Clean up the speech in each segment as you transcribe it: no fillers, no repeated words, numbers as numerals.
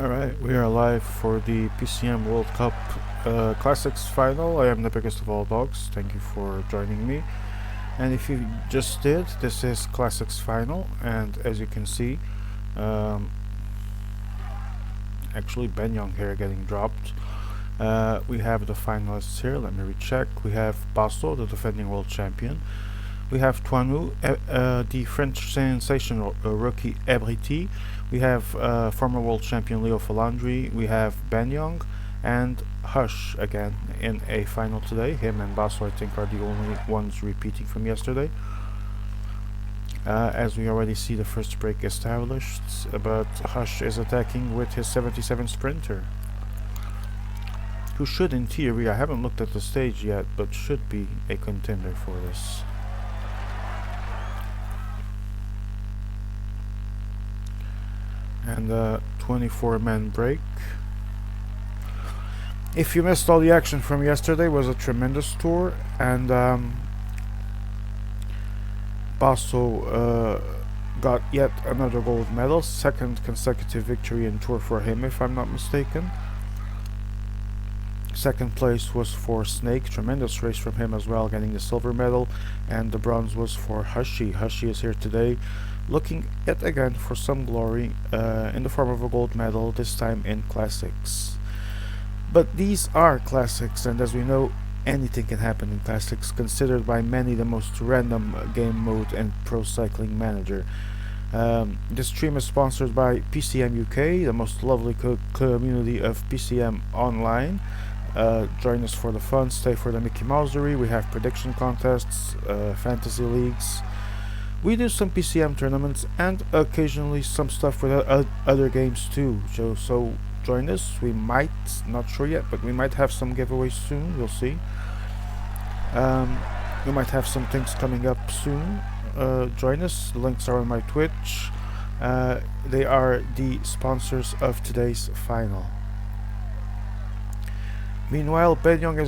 Alright, we are live for the PCM World Cup Classics final. I am the biggest of all dogs. Thank you for joining me. And if you just did, this is Classics final, and as you can see, um, actually Ben Young here getting dropped. We have the finalists here. Let me recheck. We have Basso, the defending world champion. We have Toinou, the French sensational rookie Ebriti. We have former world champion Leo Falandri. We have Ben Young and Hush again in a final today. Him and Basso, I think, are the only ones repeating from yesterday. As we already see the first break established, but Hush is attacking with his 77 Sprinter, who should, in theory, I haven't looked at the stage yet, but should be a contender for this. And 24-man break. If you missed all the action from yesterday, it was a tremendous tour, and Basso got yet another gold medal, second consecutive victory in tour for him, if I'm not mistaken. Second place was for Snake, tremendous race from him as well, getting the silver medal, and the bronze was for Hushi. Hushi is here today, looking yet again for some glory in the form of a gold medal, this time in Classics. But these are Classics, and as we know, anything can happen in Classics, considered by many the most random game mode in Pro Cycling Manager. This stream is sponsored by PCM UK, the most lovely community of PCM online. Join us for the fun, stay for the Mickey Mousery. We have prediction contests, fantasy leagues. We do some PCM tournaments and occasionally some stuff with other games too. So join us. We might, not sure yet, but we might have some giveaways soon. We'll see. We might have some things coming up soon. Join us. The links are on my Twitch. They are the sponsors of today's final. Meanwhile, Ben Young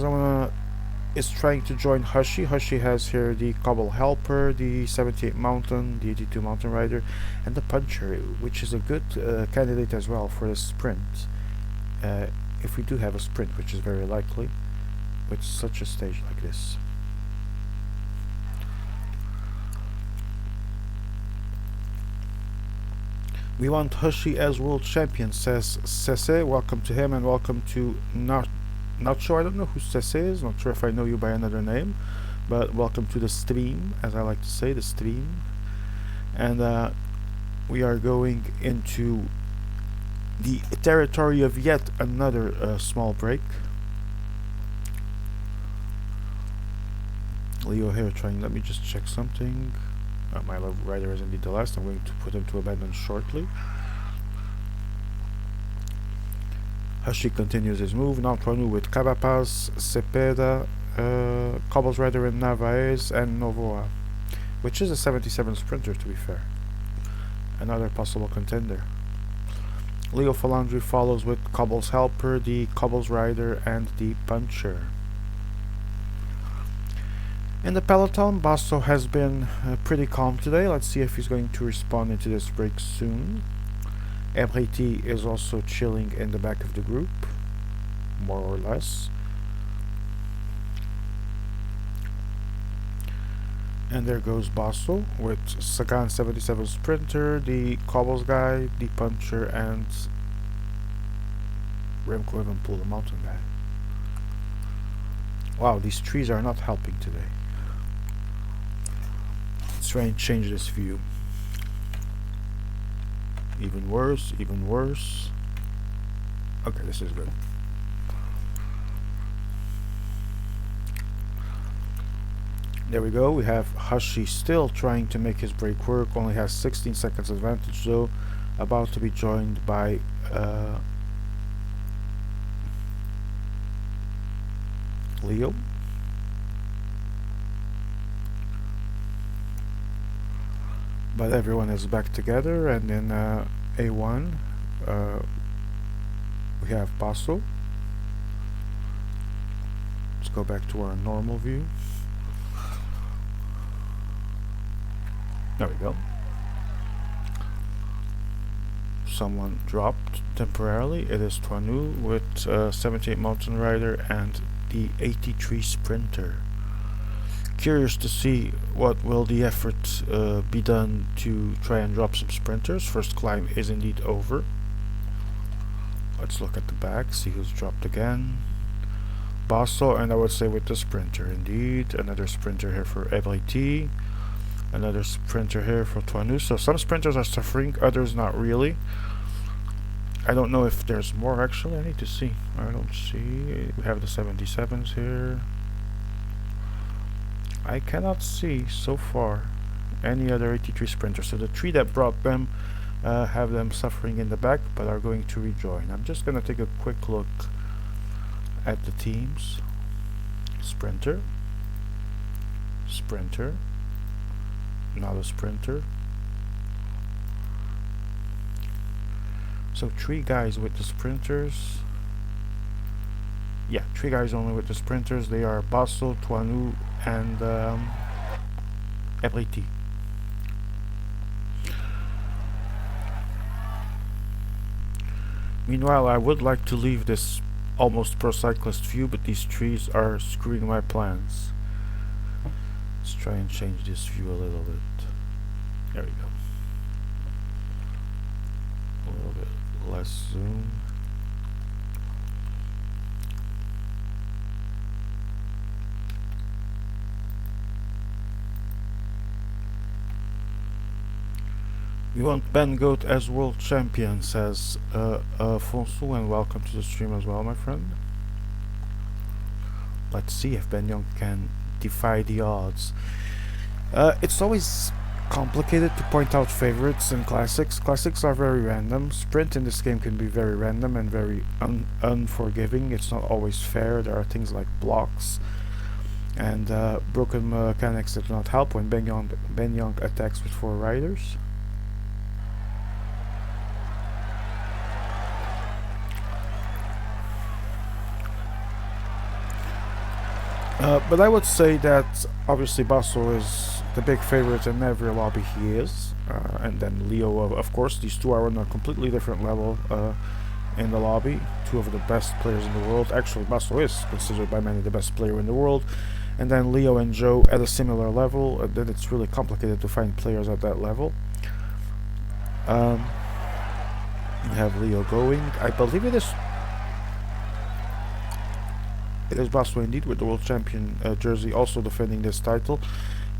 is trying to join Hushi. Hushi has here the Cobble Helper, the 78 Mountain, the 82 Mountain Rider, and the Puncher, which is a good candidate as well for the sprint. If we do have a sprint, which is very likely with such a stage like this. We want Hushi as world champion, says Sese. Welcome to him and welcome to Not sure, I don't know who Sese is, not sure if I know you by another name, but welcome to the stream, as I like to say, the stream. And we are going into the territory of yet another small break. Leo here trying, let me just check something. My love rider is indeed the last. I'm going to put him to abandon shortly. Hushi continues his move, now Toinou with Cabapaz, Cepeda, Cobbles Rider in Narvaez, and Novoa, which is a 77 Sprinter to be fair. Another possible contender. Leo Falandri follows with Cobbles Helper, the Cobbles Rider, and the Puncher. In the peloton, Basso has been pretty calm today. Let's see if he's going to respond into this break soon. Ebriti is also chilling in the back of the group, more or less. And there goes Basso with Sagan 77 Sprinter, the Cobbles guy, the Puncher, and Remco Evenepoel, the mountain guy. Wow, these trees are not helping today. Let's try and change this view. Even worse, even worse. Okay, this is good. There we go. We have Hushi still trying to make his break work. Only has 16 seconds advantage though. About to be joined by Leo. But everyone is back together, and in A1 we have Basso. Let's go back to our normal view. There we go. someone dropped temporarily. It is Twanu with 78 Mountain Rider and the 83 Sprinter. Curious to see what will the effort be done to try and drop some sprinters. First climb is indeed over. Let's look at the back, see who's dropped again. Basso, and I would say with the sprinter indeed. Another sprinter here for Ebriti. Another sprinter here for Twanu. So some sprinters are suffering, others not really. I don't know if there's more actually. I need to see. I don't see. We have the 77s here. I cannot see so far any other 83 sprinters. So the three that brought them have them suffering in the back, but are going to rejoin. I'm just gonna take a quick look at the teams. Sprinter, sprinter, not a sprinter. So 3 guys with the sprinters. Yeah, 3 guys only with the sprinters. They are Basso, Twanu, and Ebriti. Meanwhile, I would like to leave this almost pro cyclist view, but these trees are screwing my plans. Let's try and change this view a little bit. There we go. A little bit less zoom. We want Ben Goat as world champion, says Fonsu, and welcome to the stream as well, my friend. Let's see if Ben Young can defy the odds. It's always complicated to point out favorites in classics. Classics are very random. Sprint in this game can be very random and very unforgiving. It's not always fair. There are things like blocks and broken mechanics that do not help when Ben Young attacks with 4 riders. But I would say that obviously Basso is the big favorite in every lobby he is, and then Leo, of course. These two are on a completely different level in the lobby. 2 of the best players in the world. Actually, Basso is considered by many the best player in the world, and then Leo and Joe at a similar level. Then it's really complicated to find players at that level. You have Leo going. I believe it is Basso indeed, with the world champion jersey, also defending this title.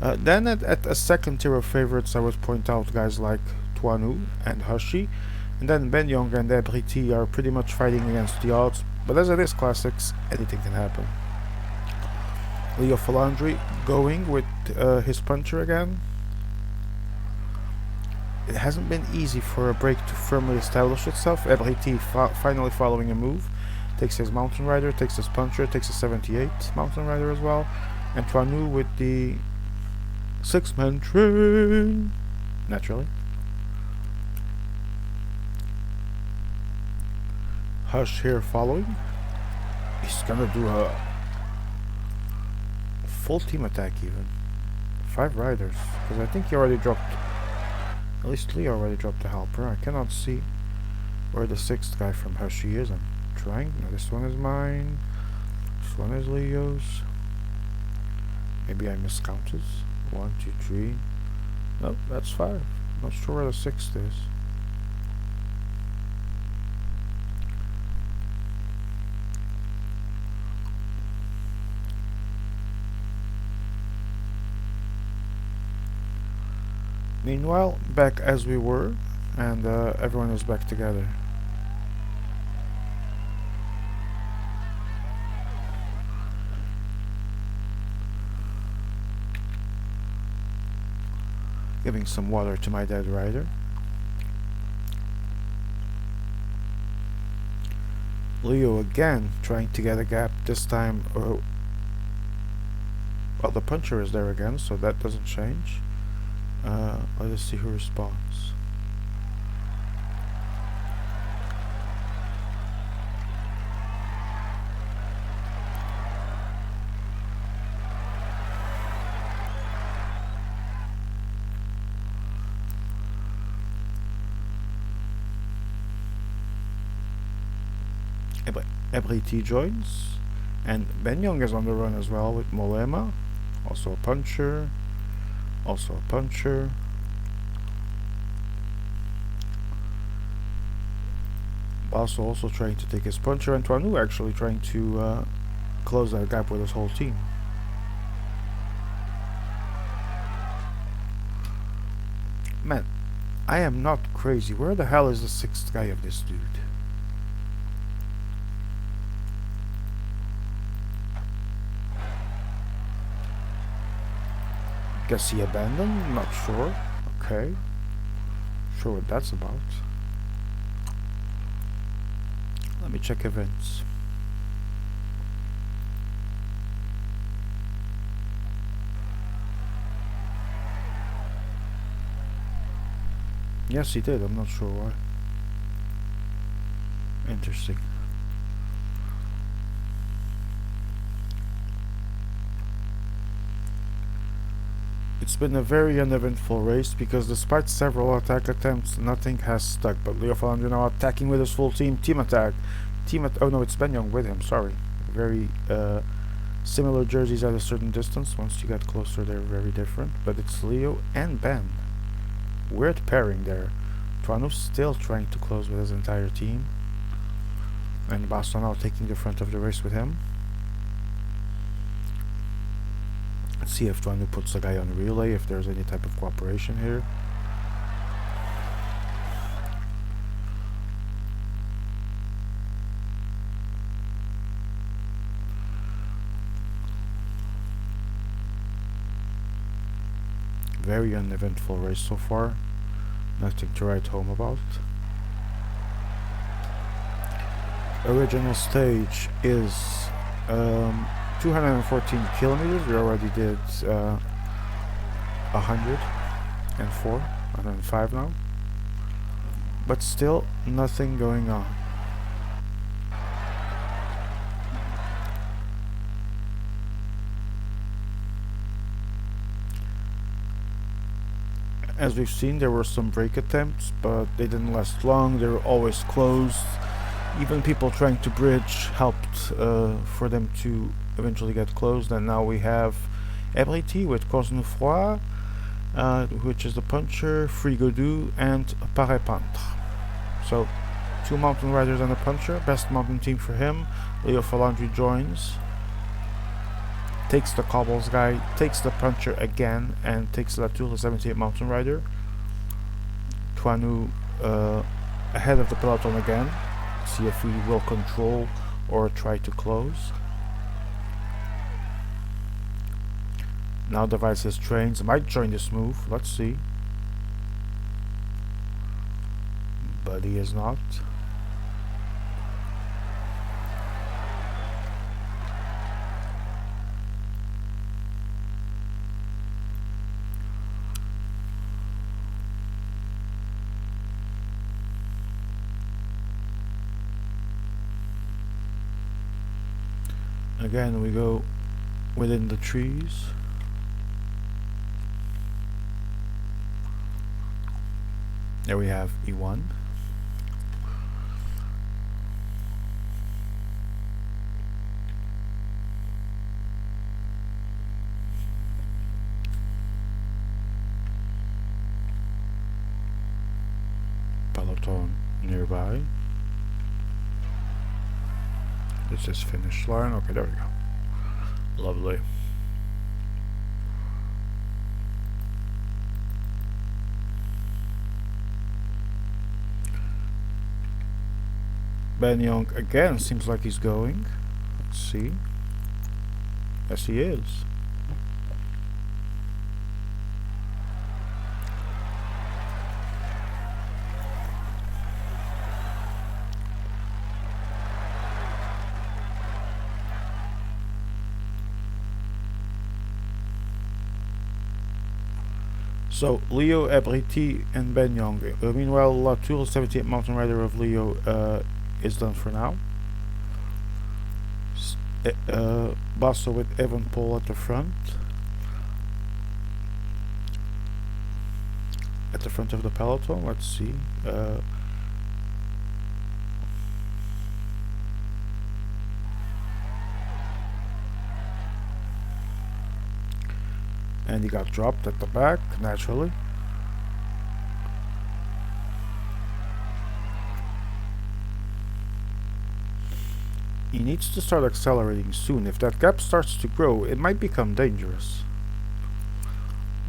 Then at a second tier of favorites, I would point out guys like Twanu and Hashi, and then Ben Young and Ebriti are pretty much fighting against the odds. But as it is classics, anything can happen. Leo Falandri going with his puncher again. It hasn't been easy for a break to firmly establish itself. Ebriti finally following a move. Takes his Mountain Rider, takes his puncher, takes his 78 Mountain Rider as well. And Twanu with the 6-man train, naturally. Hush here following. He's gonna do a full team attack even. 5 riders, because I think he already dropped, at least Leo already dropped the helper. I cannot see where the 6th guy from Hashi is. I'm trying. No, this one is mine. This one is Leo's. Maybe I miscounted. 1, 2, 3. No, that's 5. Not sure where the 6th is. Meanwhile, back as we were, and everyone is back together. Giving some water to my dead rider. Leo again trying to get a gap, this time well, the puncher is there again, so that doesn't change. Let us see who responds. Ebriti joins, and Ben Young is on the run as well with Molema, also a puncher, also a puncher. Basso also trying to take his puncher, and Twanu actually trying to close that gap with his whole team. Man, I am not crazy. Where the hell is the sixth guy of this dude? Guess he abandoned? Not sure. Okay. Sure what that's about. Let me check events. Yes, he did. I'm not sure why. Interesting. It's been a very uneventful race because despite several attack attempts, nothing has stuck. But Leo Falandri now attacking with his full team. Team attack. Oh no, it's Ben Young with him. Sorry. Very similar jerseys at a certain distance. Once you get closer, they're very different. But it's Leo and Ben. Weird pairing there. Tuanu's still trying to close with his entire team. And Basso now taking the front of the race with him. Let's see if Tuanu puts a guy on relay, if there's any type of cooperation here. Very uneventful race so far. Nothing to write home about. Original stage is 214 kilometers. We already did 104, 105 now. But still nothing going on. As we've seen, there were some break attempts, but they didn't last long. They were always closed. Even people trying to bridge helped for them to eventually get closed. And now we have Ebriti with Cosnefroid, which is the puncher, Frigodou, and Parepantre. So, 2 mountain riders and a puncher. Best mountain team for him. Leo Falandri joins. Takes the cobbles guy, takes the puncher again, and takes the Latour 78 mountain rider. Tuanu ahead of the peloton again. See if he will control or try to close. Now Devices trains might join this move. Let's see. But he is not. Again, we go within the trees. There we have E1. Peloton nearby. This is finish line. Okay, there we go. Lovely. Ben Young again seems like he's going. Let's see. Yes, he is. So, Leo, Ebriti, and Ben Young. Meanwhile, Latour, 78 mountain rider of Leo, is done for now. Basso with Evan Paul at the front. At the front of the peloton, let's see. And he got dropped at the back, naturally. He needs to start accelerating soon. If that gap starts to grow, it might become dangerous.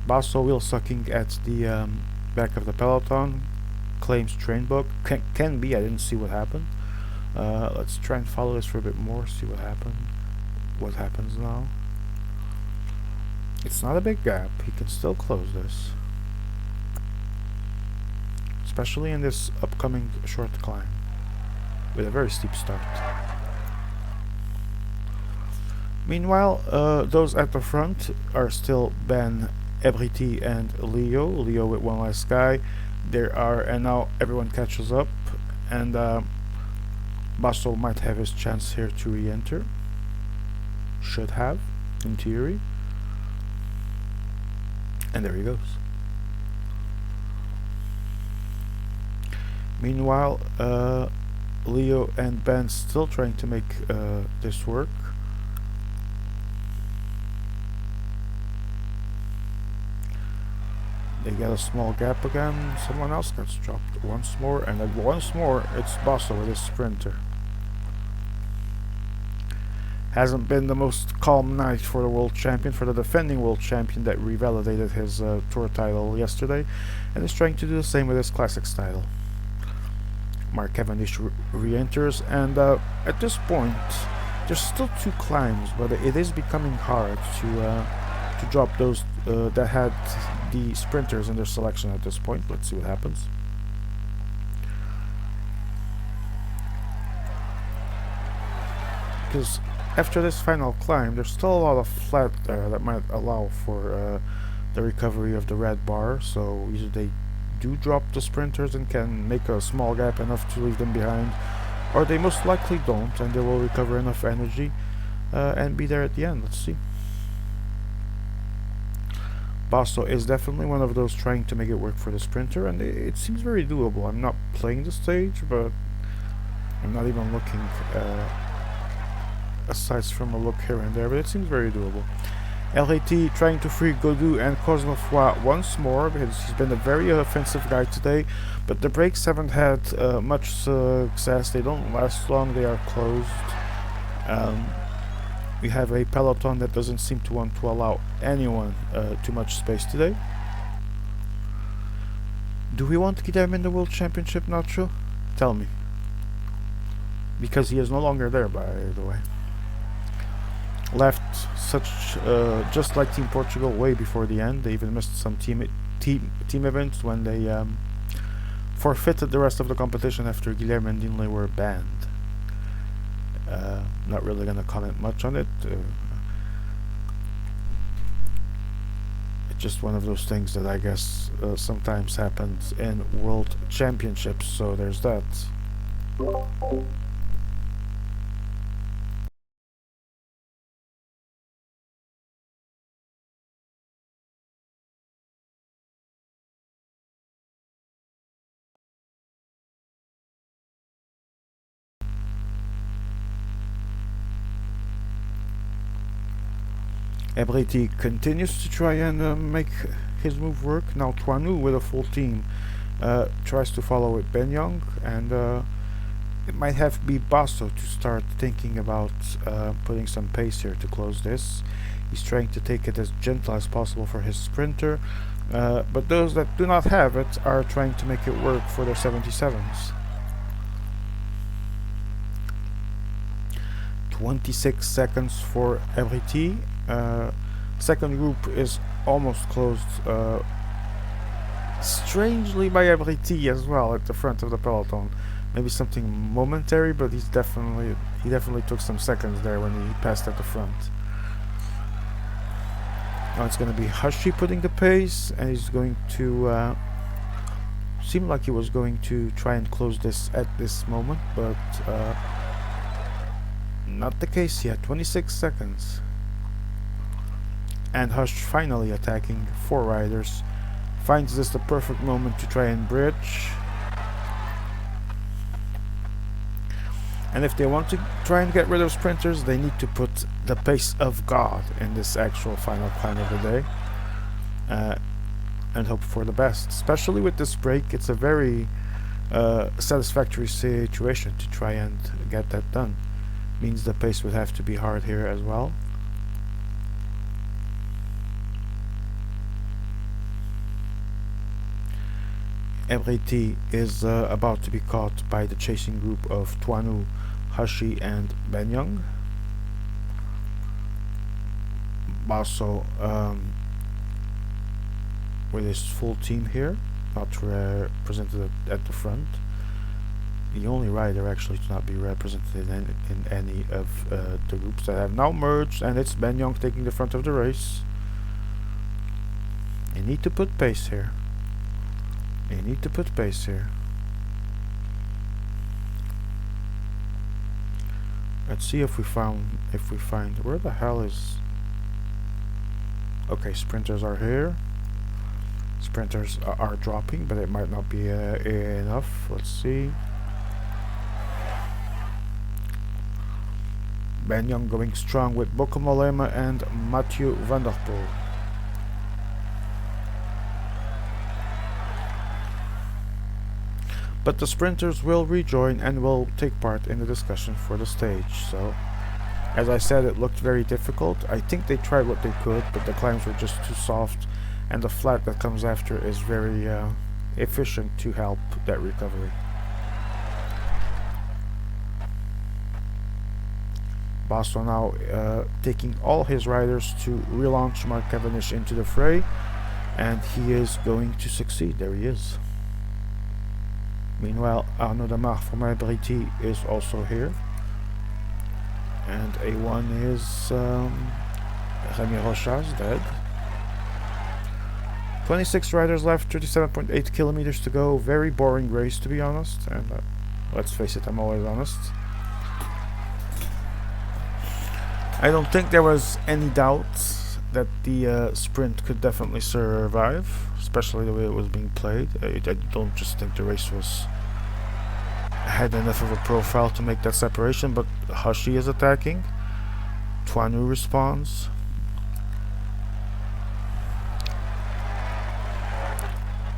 Basso wheel sucking at the back of the peloton. Claims train book. Can be, I didn't see what happened. Let's try and follow this for a bit more, see what happened. What happens now? It's not a big gap, he can still close this. Especially in this upcoming short climb. With a very steep start. Meanwhile, those at the front are still Ben, Ebriti, and Leo. Leo with one last guy. And now everyone catches up, and Basso might have his chance here to re-enter. Should have, in theory. And there he goes. Meanwhile, Leo and Ben still trying to make this work. They get a small gap again. Someone else gets dropped once more, and then once more it's Basso with his sprinter. Hasn't been the most calm night for the world champion, for the defending world champion that revalidated his tour title yesterday, and is trying to do the same with his classics title. Mark Cavendish re-enters, and at this point there's still 2 climbs, but it is becoming hard to drop those that had the sprinters in their selection at this point. Let's see what happens. Because after this final climb, there's still a lot of flat there that might allow for the recovery of the red bar, so either they do drop the sprinters and can make a small gap enough to leave them behind, or they most likely don't and they will recover enough energy and be there at the end. Let's see. Basso is definitely one of those trying to make it work for the sprinter, and it seems very doable. I'm not playing the stage, but I'm not even looking aside from a look here and there, but it seems very doable. LAT trying to free Godou and Cosnefroy once more, because he's been a very offensive guy today, but the brakes haven't had much success. They don't last long, they are closed. We have a peloton that doesn't seem to want to allow anyone too much space today. Do we want Guilherme in the World Championship, Nacho? Tell me. Because he is no longer there, by the way. Left just like Team Portugal way before the end. They even missed some team events when they forfeited the rest of the competition after Guilherme and Dinley were banned. Not really gonna comment much on it. It's just one of those things that I guess sometimes happens in World Championships, so there's that. Ebriti continues to try and make his move work. Now Troinou with a full team tries to follow with Ben Young, and it might have to be Basso to start thinking about putting some pace here to close this. He's trying to take it as gentle as possible for his sprinter, but those that do not have it are trying to make it work for their 77s. 26 seconds for Ebriti. Second group is almost closed, strangely by Ebriti as well at the front of the peloton. Maybe something momentary, but he definitely took some seconds there when he passed at the front. Now it's going to be Hashi putting the pace, and he's going to seem like he was going to try and close this at this moment, but not the case yet. 26 seconds. And Hush finally attacking 4 riders. Finds this the perfect moment to try and bridge. And if they want to try and get rid of sprinters, they need to put the pace of God in this actual final climb of the day. uh, and hope for the best. Especially with this break, it's a very satisfactory situation to try and get that done. Means the pace would have to be hard here as well. Ebriti is about to be caught by the chasing group of Tuanu, Hashi and Benyang. Basso with his full team here, not represented at the front. The only rider actually to not be represented in any of the groups that have now merged, and it's Benyang taking the front of the race. You need to put pace here. You need to put pace here. Let's see if we find where the hell is. Okay, sprinters are here. Sprinters are dropping, but it might not be enough. Let's see. Benyang going strong with Bokomolema and Mathieu van der Poel. But the sprinters will rejoin and will take part in the discussion for the stage. So, as I said, it looked very difficult. I think they tried what they could, but the climbs were just too soft, and the flat that comes after is very efficient to help that recovery. Basso now taking all his riders to relaunch Mark Cavendish into the fray, and he is going to succeed. There he is. Meanwhile, Arnaud Damar from Ebriti is also here. And A1 is Remy Rochas dead. 26 riders left, 37.8 kilometers to go. Very boring race, to be honest. And let's face it, I'm always honest. I don't think there was any doubt that the sprint could definitely survive, especially the way it was being played. I don't just think the race had enough of a profile to make that separation, but Hashi is attacking. Tuanu responds.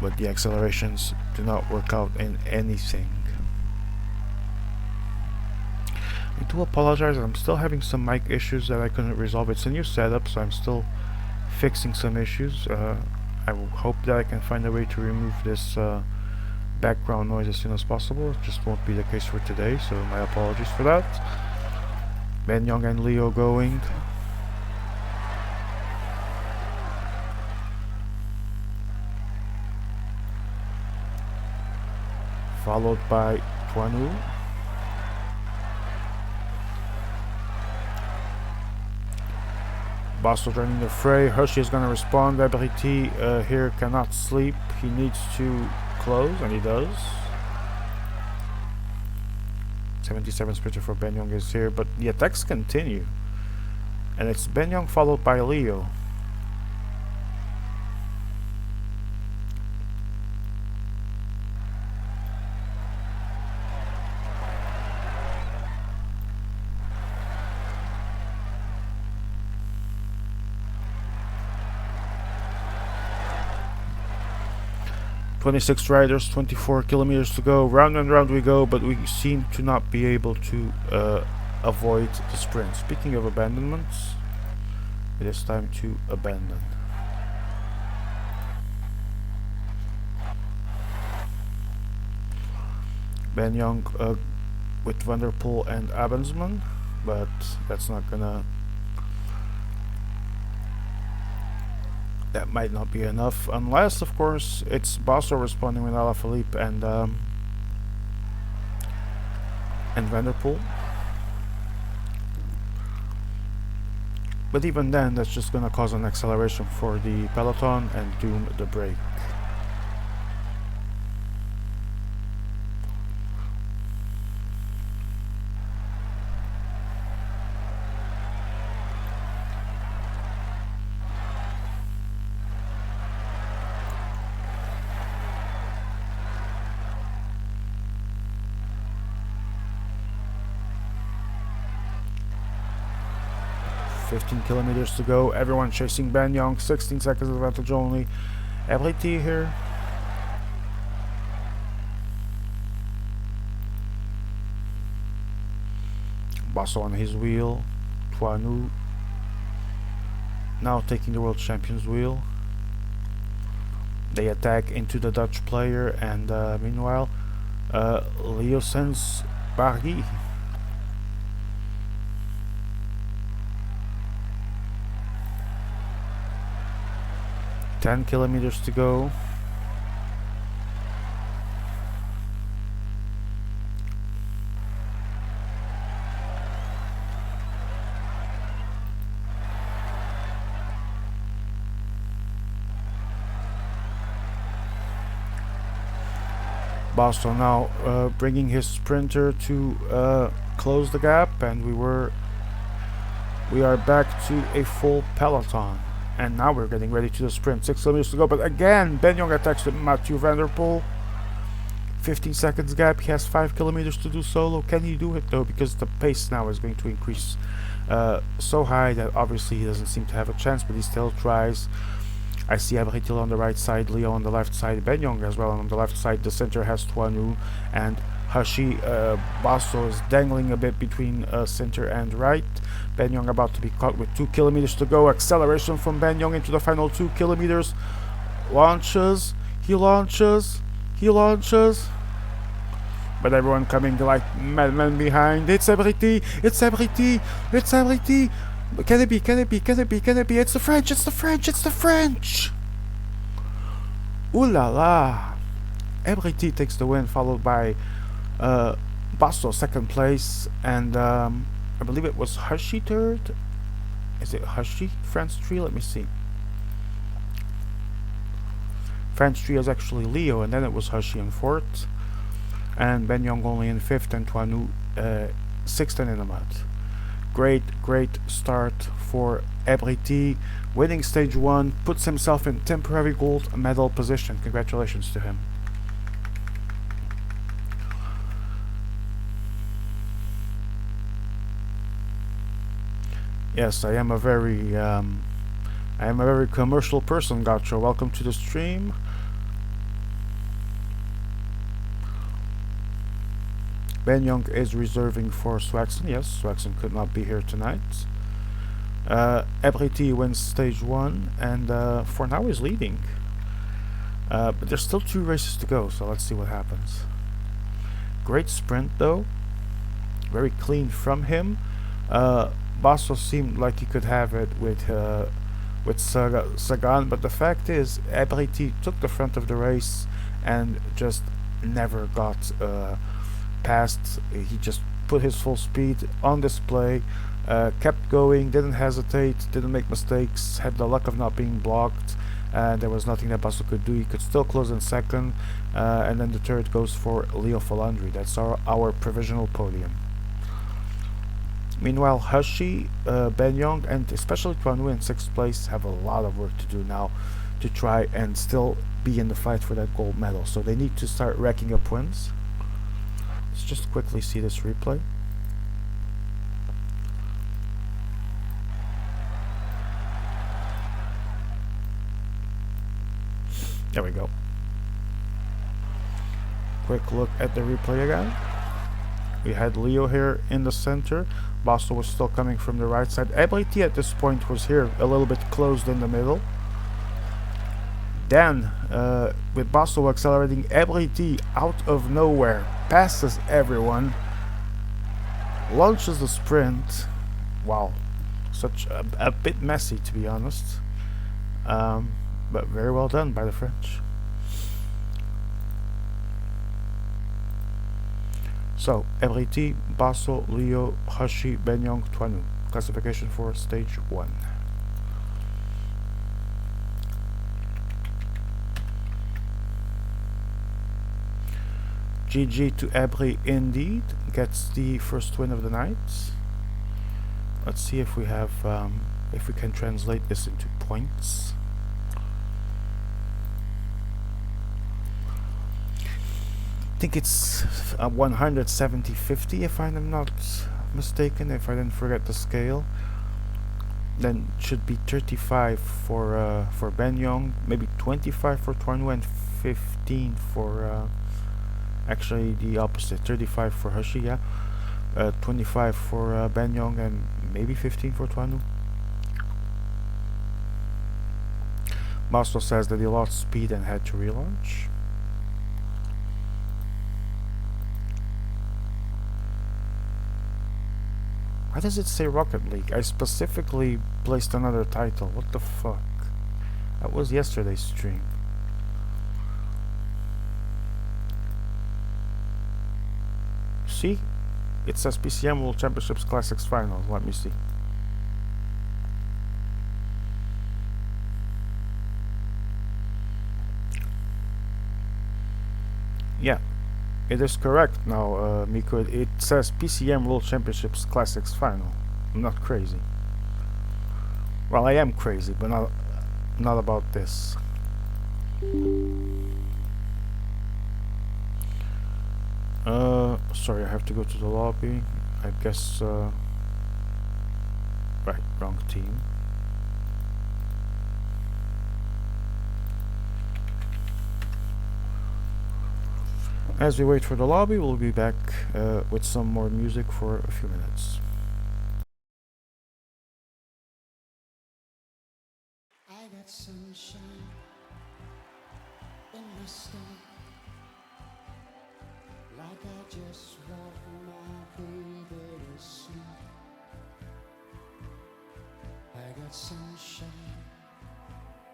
But the accelerations do not work out in anything. I do apologize, I'm still having some mic issues that I couldn't resolve. It's a new setup, so I'm still fixing some issues. I will hope that I can find a way to remove this background noise as soon as possible. It just won't be the case for today, so my apologies for that. Benyang and Leo going. Followed by Tuanu. Basso joining the fray. Hershey is going to respond. Ebriti here cannot sleep. He needs to close, and he does. 77 sprinter for Benyang is here, but the attacks continue. And it's Benyang followed by Leo. "26 riders, 24 kilometers to go. Round and round we go, but we seem to not be able to avoid the sprint." Speaking of abandonments, it is time to abandon. Benyang with Van der Poel and Abensman, but that's not gonna... That might not be enough, unless, of course, it's Basso responding with Alaphilippe and Van der Poel. But even then, that's just gonna cause an acceleration for the peloton and doom the break. 15 kilometers to go. Everyone chasing Ben Young. 16 seconds advantage only. Ebrity here. Basso on his wheel. Tuanu now taking the world champion's wheel. They attack into the Dutch player, and meanwhile Leo sends Bargui. Ten kilometers to go. Basso now bringing his sprinter to close the gap, and we are back to a full peloton. And now we're getting ready to the sprint. 6 kilometers to go, but again Ben Young attacks with Mathieu van der Poel. 15 seconds gap. He has 5 kilometers to do solo. Can he do it though? Because the pace now is going to increase so high that obviously he doesn't seem to have a chance, but he still tries. I see Abritil on the right side, Leo on the left side, Ben Young as well on the left side. The center has Tuanu and Hashi. Basso is dangling a bit between center and right. Ben Young about to be caught with 2 kilometers to go. Acceleration from Ben Young into the final 2 kilometers. Launches. He launches. He launches. But everyone coming like madmen behind. It's Abrity. It's Abrity. It's Abrity. Can it be? Can it be? Can it be? Can it be? It's the French! It's the French! It's the French! Ooh la la! Ebrity takes the win, followed by Basso second place, and I believe it was Hashi third. Is it Hashi? France 3? Let me see. France 3 is actually Leo, and then it was Hashi in fourth, and Ben Young only in fifth, and Tuanu sixth and in the mud. Great start for Ebrity, winning stage 1, puts himself in temporary gold medal position. Congratulations to him. Yes, I am a very commercial person, Gotcha. Welcome to the stream. Ben Young is reserving for Swaxon. Yes, Swaxon could not be here tonight. Ebrity wins stage 1, and for now is leading. But there's still 2 races to go, so let's see what happens. Great sprint though. Very clean from him. Basso seemed like he could have it with Sagan, but the fact is Ebrity took the front of the race and just never got past. He just put his full speed on display, kept going, didn't hesitate, didn't make mistakes, had the luck of not being blocked, and there was nothing that Basso could do. He could still close in second, and then the third goes for Leo Falandri. That's our provisional podium. Meanwhile, Hashi, Ben Young, and especially Tuanu in 6th place have a lot of work to do now to try and still be in the fight for that gold medal. So they need to start racking up wins. Let's just quickly see this replay. There we go. Quick look at the replay again. We had Leo here in the center. Basso was still coming from the right side. Ebrity at this point was here a little bit closed in the middle. Then, with Basso accelerating, Ebrity out of nowhere passes everyone, launches the sprint. Wow, such a bit messy, to be honest, but very well done by the French. So, Ebrity, Basso, Leo, Hashi, Ben Young, Tuanu. Classification for stage 1. GG to Ebri indeed, gets the first win of the night. Let's see if we have, if we can translate this into points. I think it's 170-50 if I'm not mistaken, if I didn't forget the scale. Then should be 35 for Ben Young, maybe 25 for Twanu, and 15 for actually the opposite, 35 for Hashi, yeah. 25 for Ben Young and maybe 15 for Twanu. Masto says that he lost speed and had to relaunch. Why does it say Rocket League? I specifically placed another title. What the fuck? That was yesterday's stream. See? It says PCM World Championships Classics Finals. Let me see. Yeah, it is correct now, Miko. It says PCM World Championships Classics Final. I'm not crazy. Well, I am crazy, but not about this. Sorry, I have to go to the lobby. I guess, right, wrong team. As we wait for the lobby, we'll be back with some more music for a few minutes. I got sunshine in my stomach, like I just rocked my baby to sleep. I got sunshine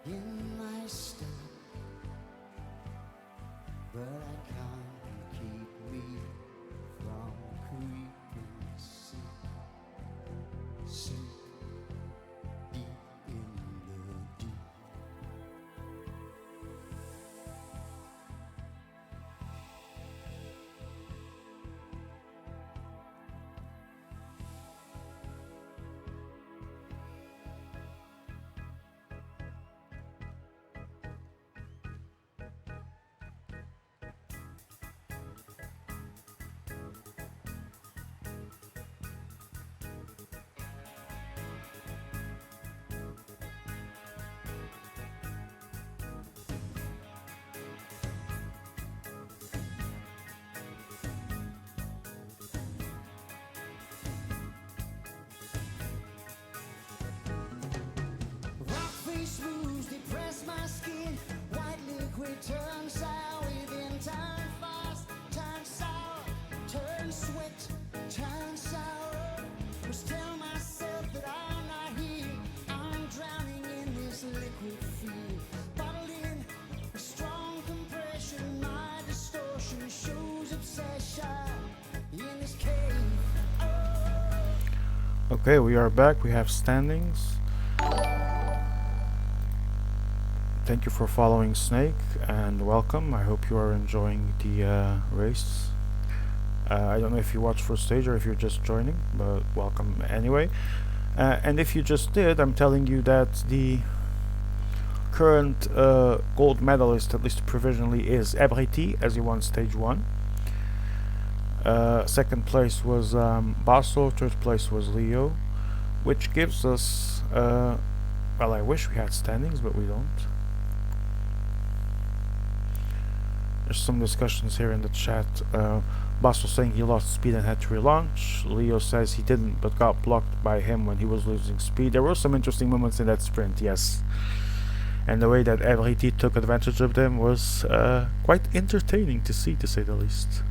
in my stomach, but I can't keep me from creeping sink deep in the deep. Smooth, depress my skin. White liquid turns sour within time fast. Turn sour, turn sweat, turn sour. Must tell myself that I'm not here. I'm drowning in this liquid field. Bottled in a strong compression. My distortion shows obsession in this cave. Oh. Okay, we are back. We have standings. Thank you for following Snake and welcome. I hope you are enjoying the race. I don't know if you watched first stage or if you're just joining, but welcome anyway. And if you just did, I'm telling you that the current gold medalist, at least provisionally, is Ebriti, as he won stage 1. Second place was Basso, third place was Leo, which gives us, well, I wish we had standings, but we don't. There's some discussions here in the chat. Basso saying he lost speed and had to relaunch. Leo says he didn't, but got blocked by him when he was losing speed. There were some interesting moments in that sprint, yes. And the way that Ebriti took advantage of them was quite entertaining to see, to say the least.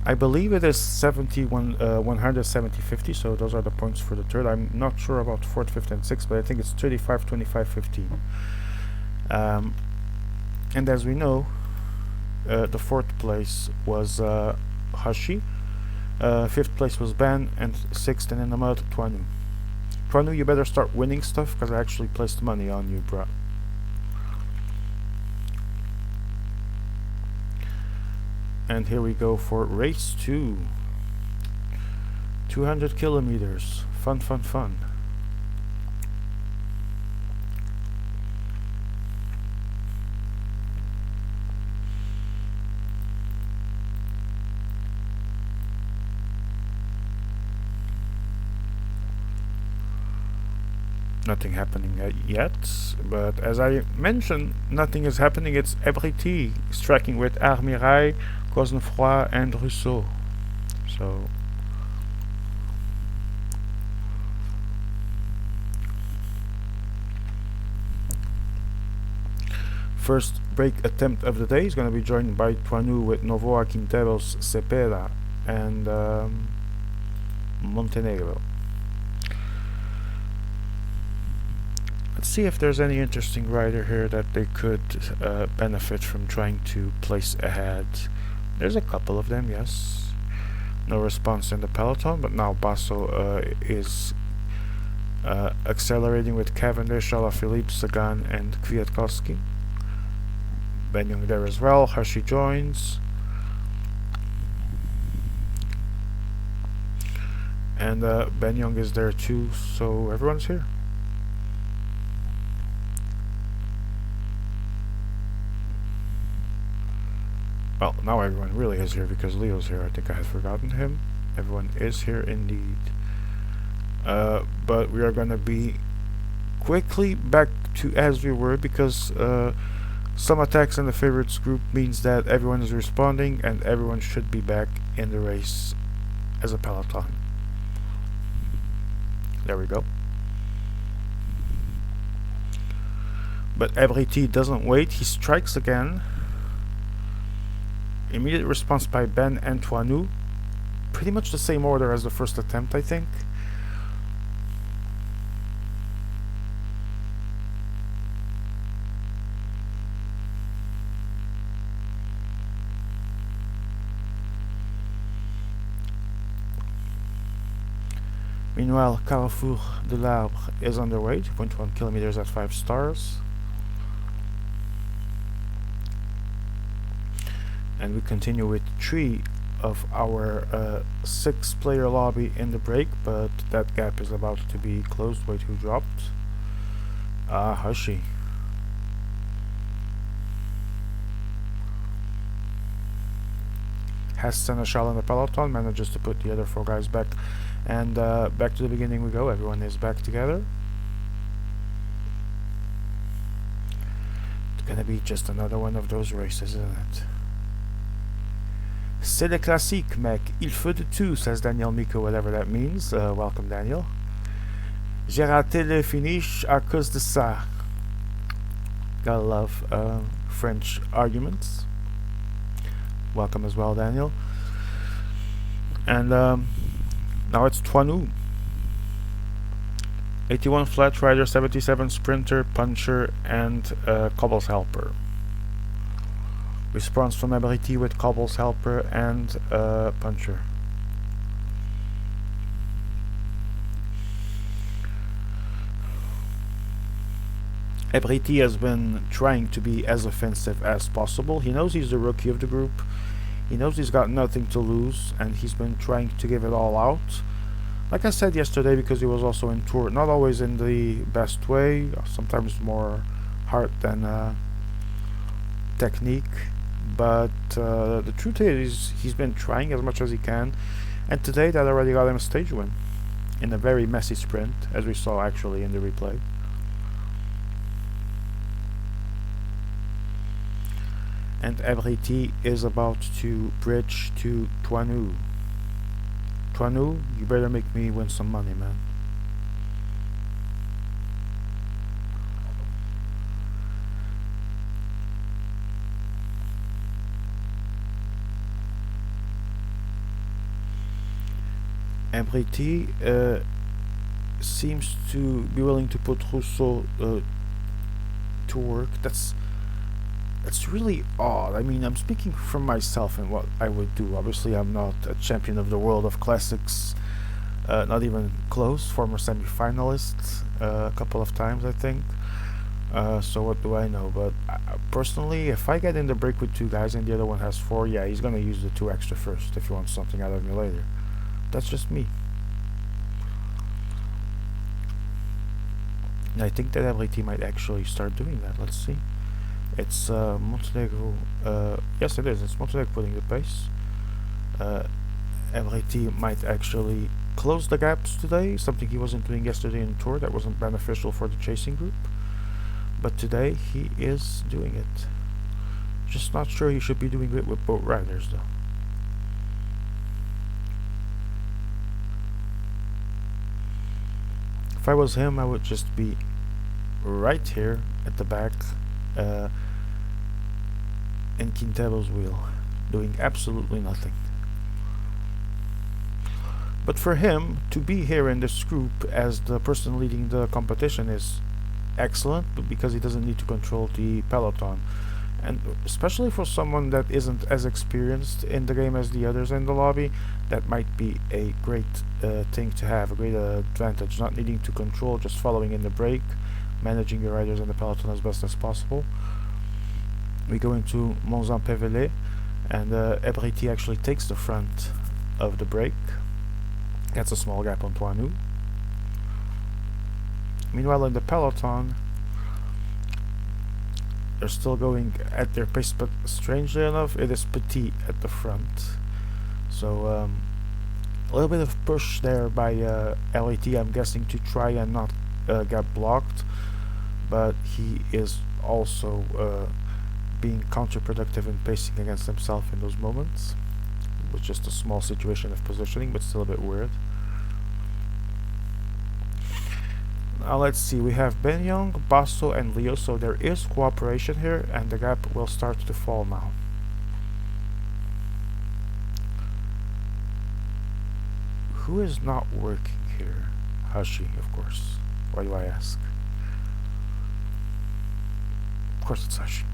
I believe it is 170, 50, so those are the points for the third. I'm not sure about fourth, fifth, and sixth, but I think it's 35, 25, 15. And as we know, the fourth place was Hashi, fifth place was Ben, and sixth and in the mud, Twanu. Twanu, you better start winning stuff, because I actually placed money on you, bruh. And here we go for race 2. 200 kilometers. Fun, fun, fun. Nothing happening yet, but as I mentioned, nothing is happening. It's Ebriti striking with Armirail, Cosnefroy, and Rousseau. So first break attempt of the day is going to be joined by Toinu with Novoa, Quinteros, Cepeda, and Montenegro. Let's see if there's any interesting rider here that they could benefit from trying to place ahead. There's a couple of them, yes. No response in the peloton, but now Basso is accelerating with Cavendish, Alaphilippe, Sagan, and Kwiatkowski. Ben Young there as well. Hershey joins. And Ben Young is there too, so everyone's here. Well, now everyone really is here because Leo's here. I think I had forgotten him. Everyone is here indeed. But we are going to be quickly back to as we were because some attacks in the favorites group means that everyone is responding and everyone should be back in the race as a peloton. There we go. But Ebriti doesn't wait. He strikes again. Immediate response by Ben and Toinu. Pretty much the same order as the first attempt, I think. Meanwhile, Carrefour de l'Arbre is underway, 2.1 kilometers at 5 stars. And we continue with 3 of our 6-player lobby in the break, but that gap is about to be closed. Wait, who dropped? Hushi. Has Seneschal in the peloton, manages to put the other 4 guys back, and back to the beginning we go. Everyone is back together. It's gonna be just another one of those races, isn't it? C'est le classique, mec. Il faut de tout, says Daniel Miko, whatever that means. Welcome, Daniel. J'ai raté le finish à cause de ça. Gotta love French arguments. Welcome as well, Daniel. And now it's Toinu. 81 flat rider, 77 sprinter, puncher, and Cobble's helper. Response from Ebriti with Cobble's helper and puncher. Ebriti has been trying to be as offensive as possible. He knows he's the rookie of the group. He knows he's got nothing to lose, and he's been trying to give it all out. Like I said yesterday, because he was also in Tour, not always in the best way, sometimes more heart than technique. But the truth is, he's been trying as much as he can, and today that already got him a stage win in a very messy sprint, as we saw actually in the replay. And Ebriti is about to bridge to Toinu. Toinu, you better make me win some money, man. Ebriti seems to be willing to put Rousseau to work. That's really odd. I mean, I'm speaking from myself and what I would do. Obviously, I'm not a champion of the world of classics, not even close. Former semi-finalist a couple of times, I think. So what do I know? But personally, if I get in the break with 2 guys and the other one has 4, yeah, he's gonna use the 2 extra first if he wants something out of me later. That's just me. And I think that Ebriti might actually start doing that. Let's see. It's Montenegro. Yes, it is. It's Montenegro putting the pace. Ebriti might actually close the gaps today, something he wasn't doing yesterday in the Tour. That wasn't beneficial for the chasing group. But today he is doing it. Just not sure he should be doing it with both riders though. If I was him, I would just be right here at the back uh, in Quintero's wheel, doing absolutely nothing. But for him to be here in this group as the person leading the competition is excellent, because he doesn't need to control the peloton. And especially for someone that isn't as experienced in the game as the others in the lobby, that might be a great thing to have, a great advantage, not needing to control, just following in the break, managing your riders in the peloton as best as possible. We go into Monzan-Pévelé, and Ebriti actually takes the front of the break. That's a small gap on Toinu. Meanwhile, in the peloton, they're still going at their pace, but strangely enough, it is Petit at the front. So a little bit of push there by LAT, I'm guessing, to try and not get blocked, but he is also being counterproductive and pacing against himself in those moments. It was just a small situation of positioning, but still a bit weird. Now let's see, we have Ben Young, Basso and Leo, so there is cooperation here, and the gap will start to fall now. Who is not working here? Hashi, of course. Why do I ask? Of course it's Hashi.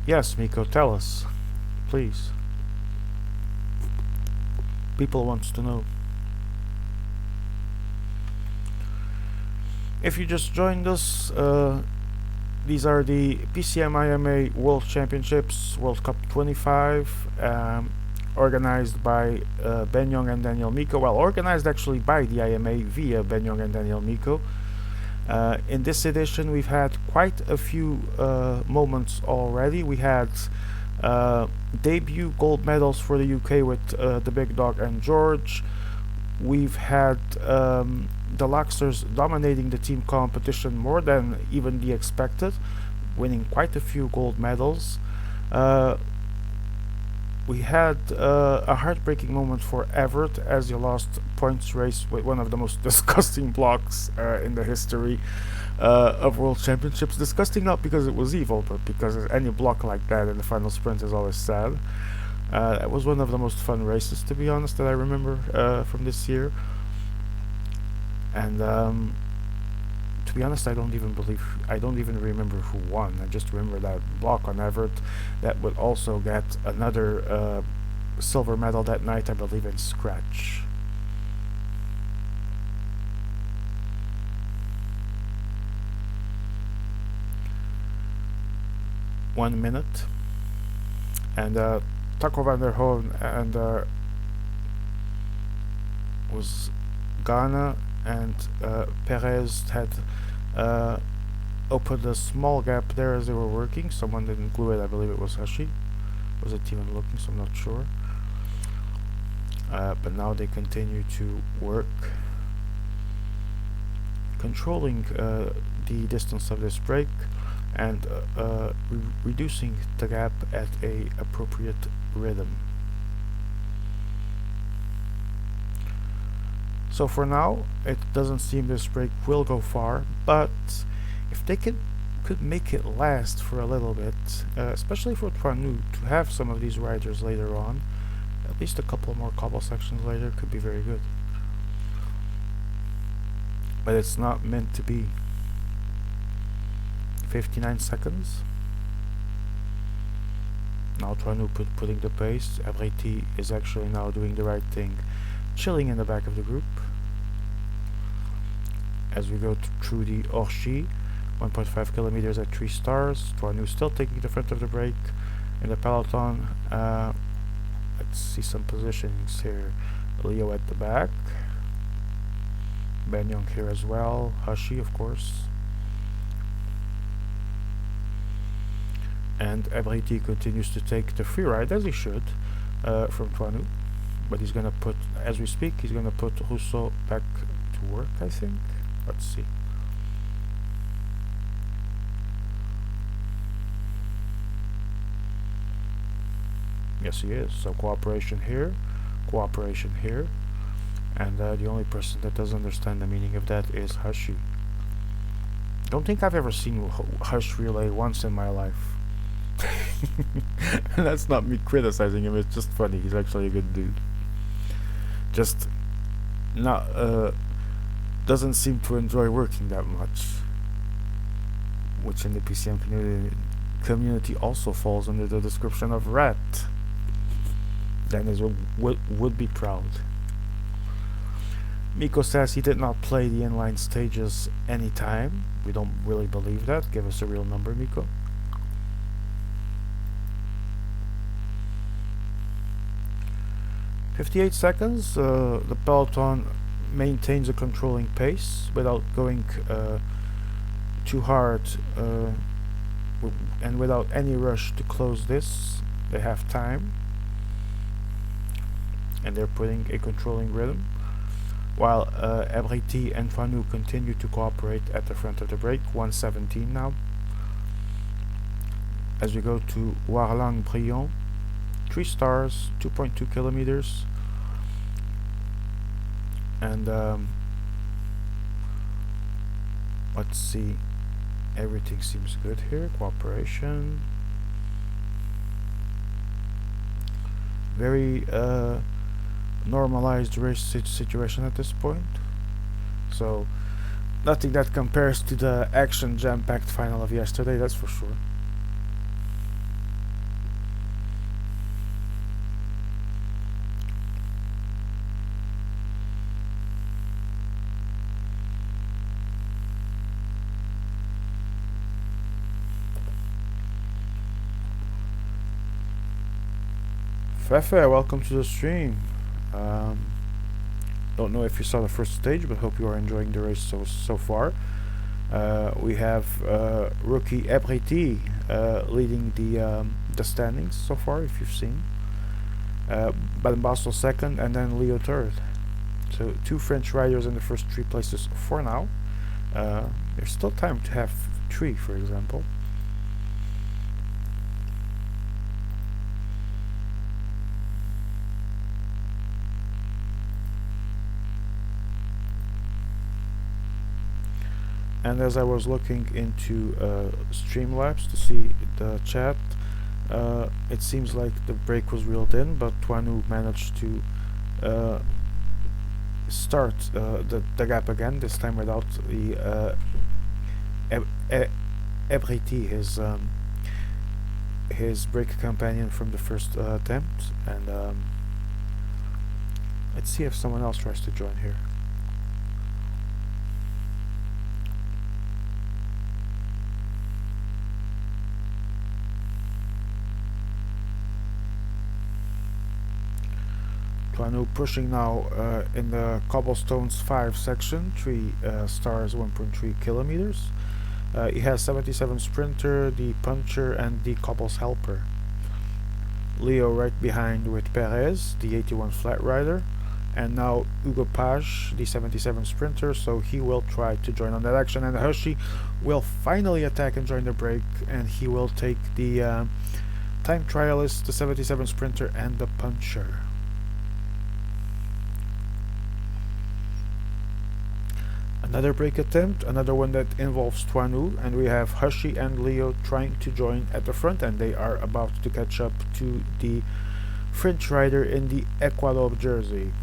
Yes, Miko, tell us, please. People wants to know. If you just joined us, these are the PCM IMA World Championships, World Cup 25, organized by Ben Young and Daniel Miko. Well, organized actually by the IMA via Ben Young and Daniel Miko. In this edition, we've had quite a few moments already. We had debut gold medals for the UK with the Big Dog and George. We've had the Luxers dominating the team competition more than even the expected, winning quite a few gold medals. We had a heartbreaking moment for Everett as he lost points race with one of the most disgusting blocks in the history of World Championships. Disgusting not because it was evil, but because any block like that in the final sprint is always sad. It was one of the most fun races, to be honest, that I remember from this year. And to be honest, I don't even remember who won. I just remember that block on Everett that would also get another silver medal that night, I believe, in scratch. One minute, and Taco van der Hoorn and was Ghana, and Perez had opened a small gap there as they were working. Someone didn't glue it. I believe it was Hashi. Was it even looking? So I'm not sure. But now they continue to work, controlling the distance of this break and reducing the gap at a appropriate rhythm. So for now, it doesn't seem this break will go far, but if they could make it last for a little bit, especially for Toinu, to have some of these riders later on, at least a couple more cobble sections later, could be very good. But it's not meant to be. 59 seconds. Now Toinu putting the pace. Ebriti is actually now doing the right thing, chilling in the back of the group. As we go through the Orchy, 1.5 kilometers at 3 stars. Toinu still taking the front of the break in the peloton. Let's see some positionings here. Leo at the back. Ben Young here as well. Hashi, of course. And Ebriti continues to take the free ride, as he should, from Toinu. But he's gonna put, as we speak, he's gonna put Rousseau back to work, I think. Let's see. Yes, he is. So cooperation here, and the only person that doesn't understand the meaning of that is Hashi. Don't think I've ever seen Hush relay once in my life. And that's not me criticizing him, it's just funny. He's actually a good dude. Just not doesn't seem to enjoy working that much, which in the PCM community also falls under the description of rat. Dennis would be proud. Miko says he did not play the inline stages anytime. We don't really believe that. Give us a real number, Miko. "58 seconds. The peloton maintains a controlling pace without going too hard and without any rush to close this. They have time, and they're putting a controlling rhythm, while Ebriti and Fanu continue to cooperate at the front of the break. 1:17 now. As we go to Warlang-Brion, 3 stars, 2.2 kilometers, and let's see, everything seems good here. Cooperation, very normalized race situation at this point, so nothing that compares to the action jam-packed final of yesterday, that's for sure. Fefe, welcome to the stream. Don't know if you saw the first stage, but hope you are enjoying the race so far. We have rookie Ebriti leading the standings so far, if you've seen. Baden second, and then Leo third. So 2 French riders in the first 3 places for now. There's still time to have 3, for example. And as I was looking into Streamlabs to see the chat, it seems like the break was reeled in, but Toinu managed to start the gap again, this time without the Ebriti, his break companion from the first attempt. And let's see if someone else tries to join here. Toinu pushing now in the cobblestones 5 section, 3 stars, 1.3 kilometers. He has 77 Sprinter, the Puncher, and the Cobbles Helper. Leo right behind with Perez, the 81 Flat Rider, and now Hugo Page, the 77 Sprinter, so he will try to join on that action, and Hershey will finally attack and join the break, and he will take the time trialist, the 77 Sprinter, and the Puncher. Another break attempt, another one that involves Toinu, and we have Hashi and Leo trying to join at the front, and they are about to catch up to the French rider in the Ecuador jersey.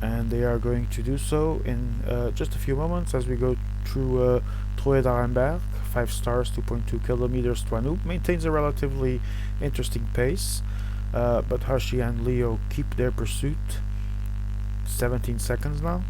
And they are going to do so in just a few moments as we go through Troyes d'Arenberg, 5 stars, 2.2 kilometers. Toinu maintains a relatively interesting pace. But Hashi and Leo keep their pursuit. 17 seconds now.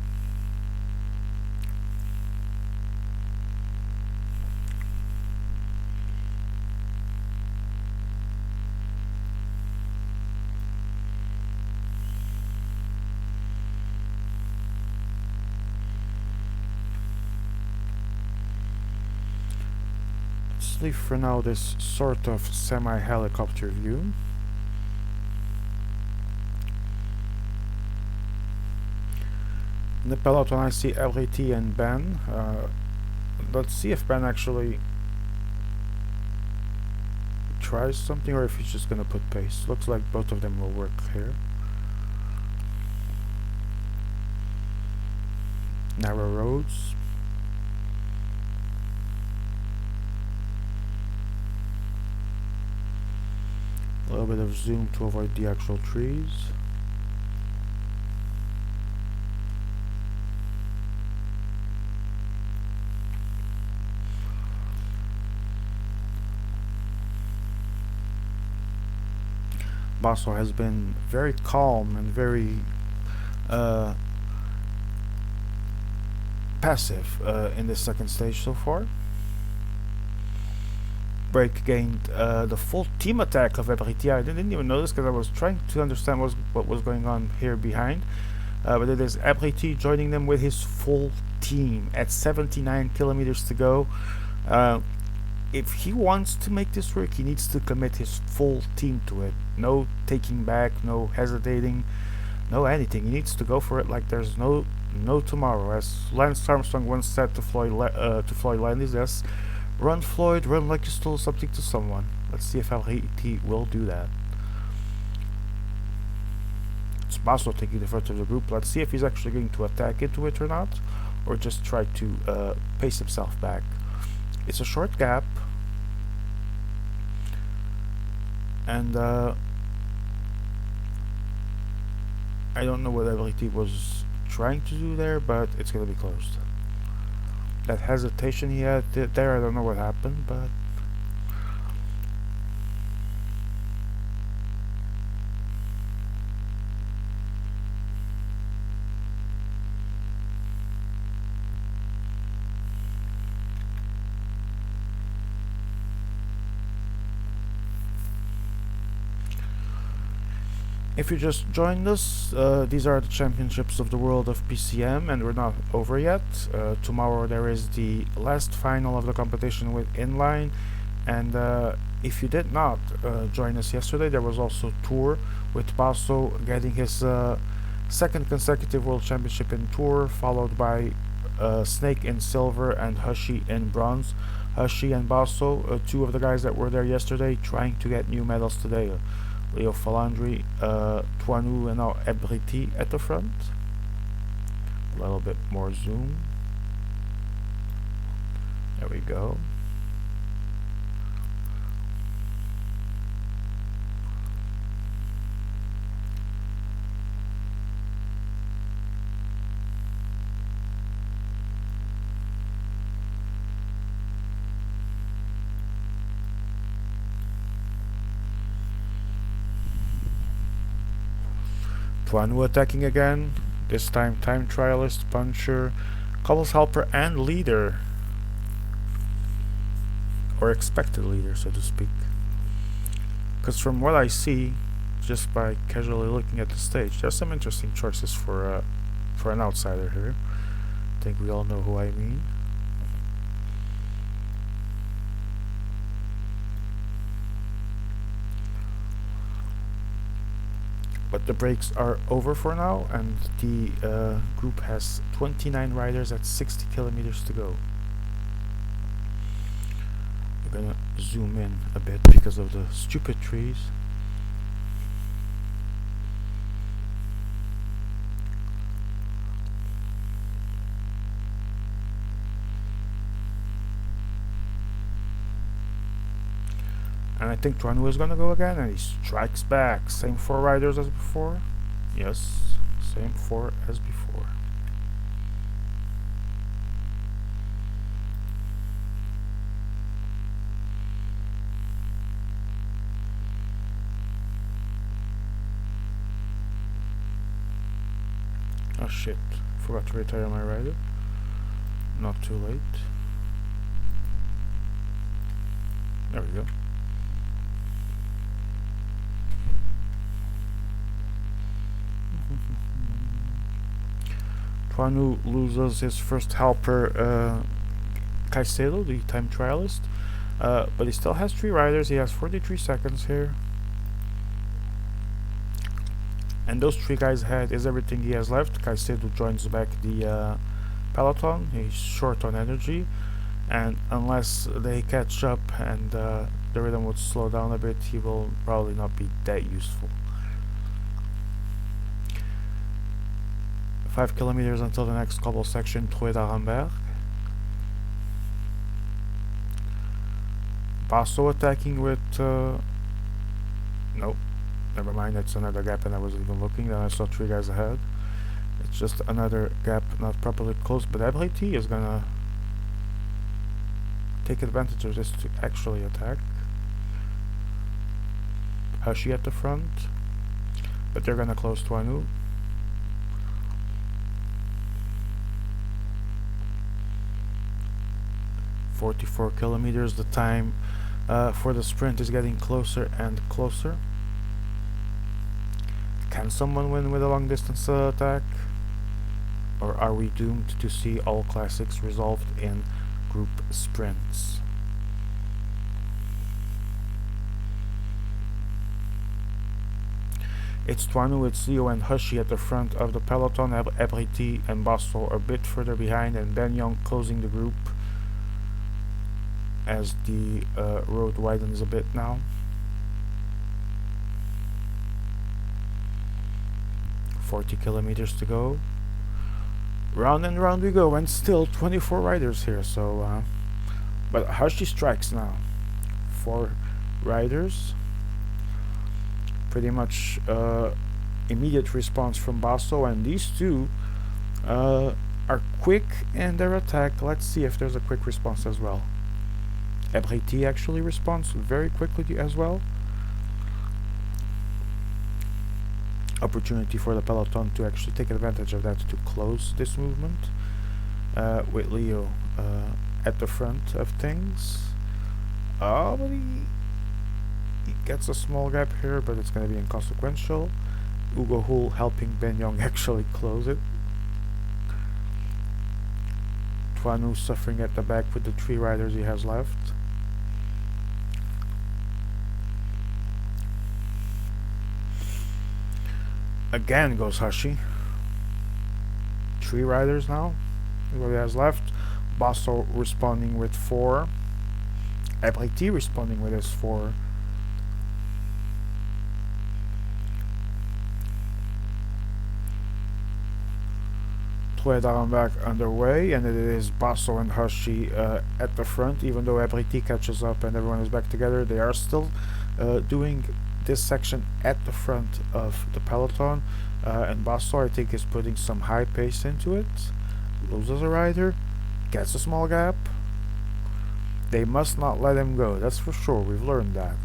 let's leave for now this sort of semi-helicopter view. In the peloton I see Abriti and Ben. Let's see if Ben actually tries something or if he's just gonna put pace. Looks like both of them will work here. Narrow roads. A little bit of zoom to avoid the actual trees. Basso has been very calm and very passive in this second stage so far. Break gained the full team attack of Ebriti. I didn't even notice because I was trying to understand what was going on here behind. But it is Ebriti joining them with his full team at 79 kilometers to go. If he wants to make this work, he needs to commit his full team to it. No taking back, no hesitating, no anything. He needs to go for it like there's no tomorrow. As Lance Armstrong once said to Floyd Landis, yes, run Floyd, run like you stole something to someone. Let's see if Abriti will do that. It's Basso taking the front of the group. Let's see if he's actually going to attack into it or not, or just try to pace himself back. It's a short gap, and I don't know what Abriti was trying to do there, but it's gonna be closed. That hesitation he had there, I don't know what happened, but if you just joined us, these are the championships of the world of PCM, and we're not over yet. Tomorrow there is the last final of the competition with inline, and if you did not join us yesterday, there was also Tour with Basso getting his second consecutive world championship in Tour, followed by Snake in silver and Hushi in bronze. Hushi and Basso, two of the guys that were there yesterday, trying to get new medals today. Leo Falandri, Toinou, and now Ebriti at the front. A little bit more zoom. There we go. Toinou attacking again, this time time trialist, puncher, couples helper, and leader. Or expected leader, so to speak. Because from what I see, just by casually looking at the stage, there's some interesting choices for an outsider here. I think we all know who I mean. But the breaks are over for now, and the group has 29 riders at 60 kilometers to go. We're gonna zoom in a bit because of the stupid trees. And I think Toinou is gonna go again, and he strikes back. Same 4 riders as before. Yes, same 4 as before. Oh shit, forgot to retire my rider. Not too late. There we go. Toinou loses his first helper, Caicedo, the time trialist. But he still has 3 riders. He has 43 seconds here. And those 3 guys ahead is everything he has left. Caicedo joins back the peloton. He's short on energy. And unless they catch up and the rhythm would slow down a bit, he will probably not be that useful. 5 kilometers until the next cobble section, Trouet d'Arenberg. Basso attacking with... nope, never mind, that's another gap and I wasn't even looking, then I saw 3 guys ahead. It's just another gap not properly closed, but Abriti is gonna take advantage of this to actually attack. Hashi at the front, but they're gonna close Tuanu. .44 kilometers, the time for the sprint is getting closer and closer. Can someone win with a long distance attack? Or are we doomed to see all classics resolved in group sprints? It's Tuanu, it's Leo and Hushi at the front of the peloton. Abriti and Basso a bit further behind, and Ben Young closing the group as the road widens a bit now. .40 kilometers to go. Round and round we go, and still 24 riders here. So, but Hashi strikes now. 4 riders. Pretty much immediate response from Basso, and these 2 are quick in their attack. Let's see if there's a quick response as well. Abriti actually responds very quickly as well. Opportunity for the peloton to actually take advantage of that to close this movement, with Leo at the front of things. Oh, but he gets a small gap here, but it's going to be inconsequential. Ugo Hull helping Ben Young actually close it. Tuanu suffering at the back with the 3 riders he has left. Again goes Hashi. 3 riders now. What he has left. Basso responding with 4. Abriti responding with his 4. Trouet d'Arenberg underway, and it is Basso and Hashi at the front. Even though Abriti catches up and everyone is back together, they are still doing this section at the front of the peloton, and Basso, I think, is putting some high pace into it. Loses a rider, gets a small gap. They must not let him go, that's for sure. We've learned that,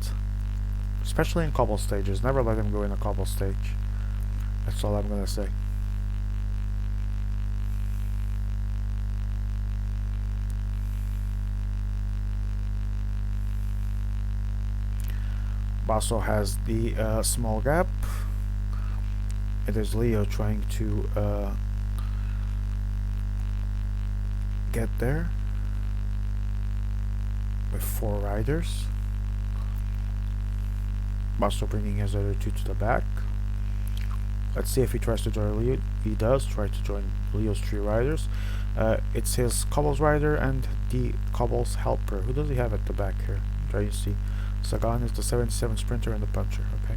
especially in cobble stages. Never let him go in a cobble stage. That's all I'm gonna say. Basso has the small gap. It is Leo trying to get there with 4 riders. Basso bringing his other 2 to the back. Let's see if he tries to join Leo. He does try to join Leo's 3 riders. It's his cobbles rider and the cobbles helper. Who does he have at the back here? Try to see. Sagan is the 77 sprinter and the puncher. Okay.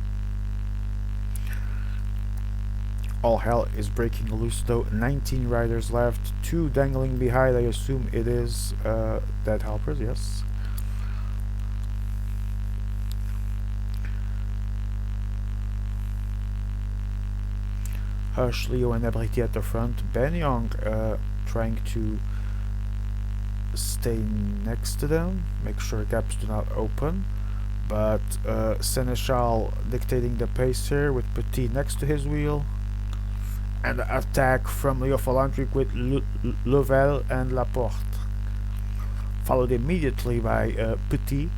All hell is breaking loose though. 19 riders left, 2 dangling behind. I assume it is dead helpers, yes. Hush, Leo and Abriti at the front. Ben Young trying to stay next to them, make sure gaps do not open. But Seneschal dictating the pace here with Petit next to his wheel. And the attack from Leo Falantric with Lovell and Laporte. Followed immediately by Petit.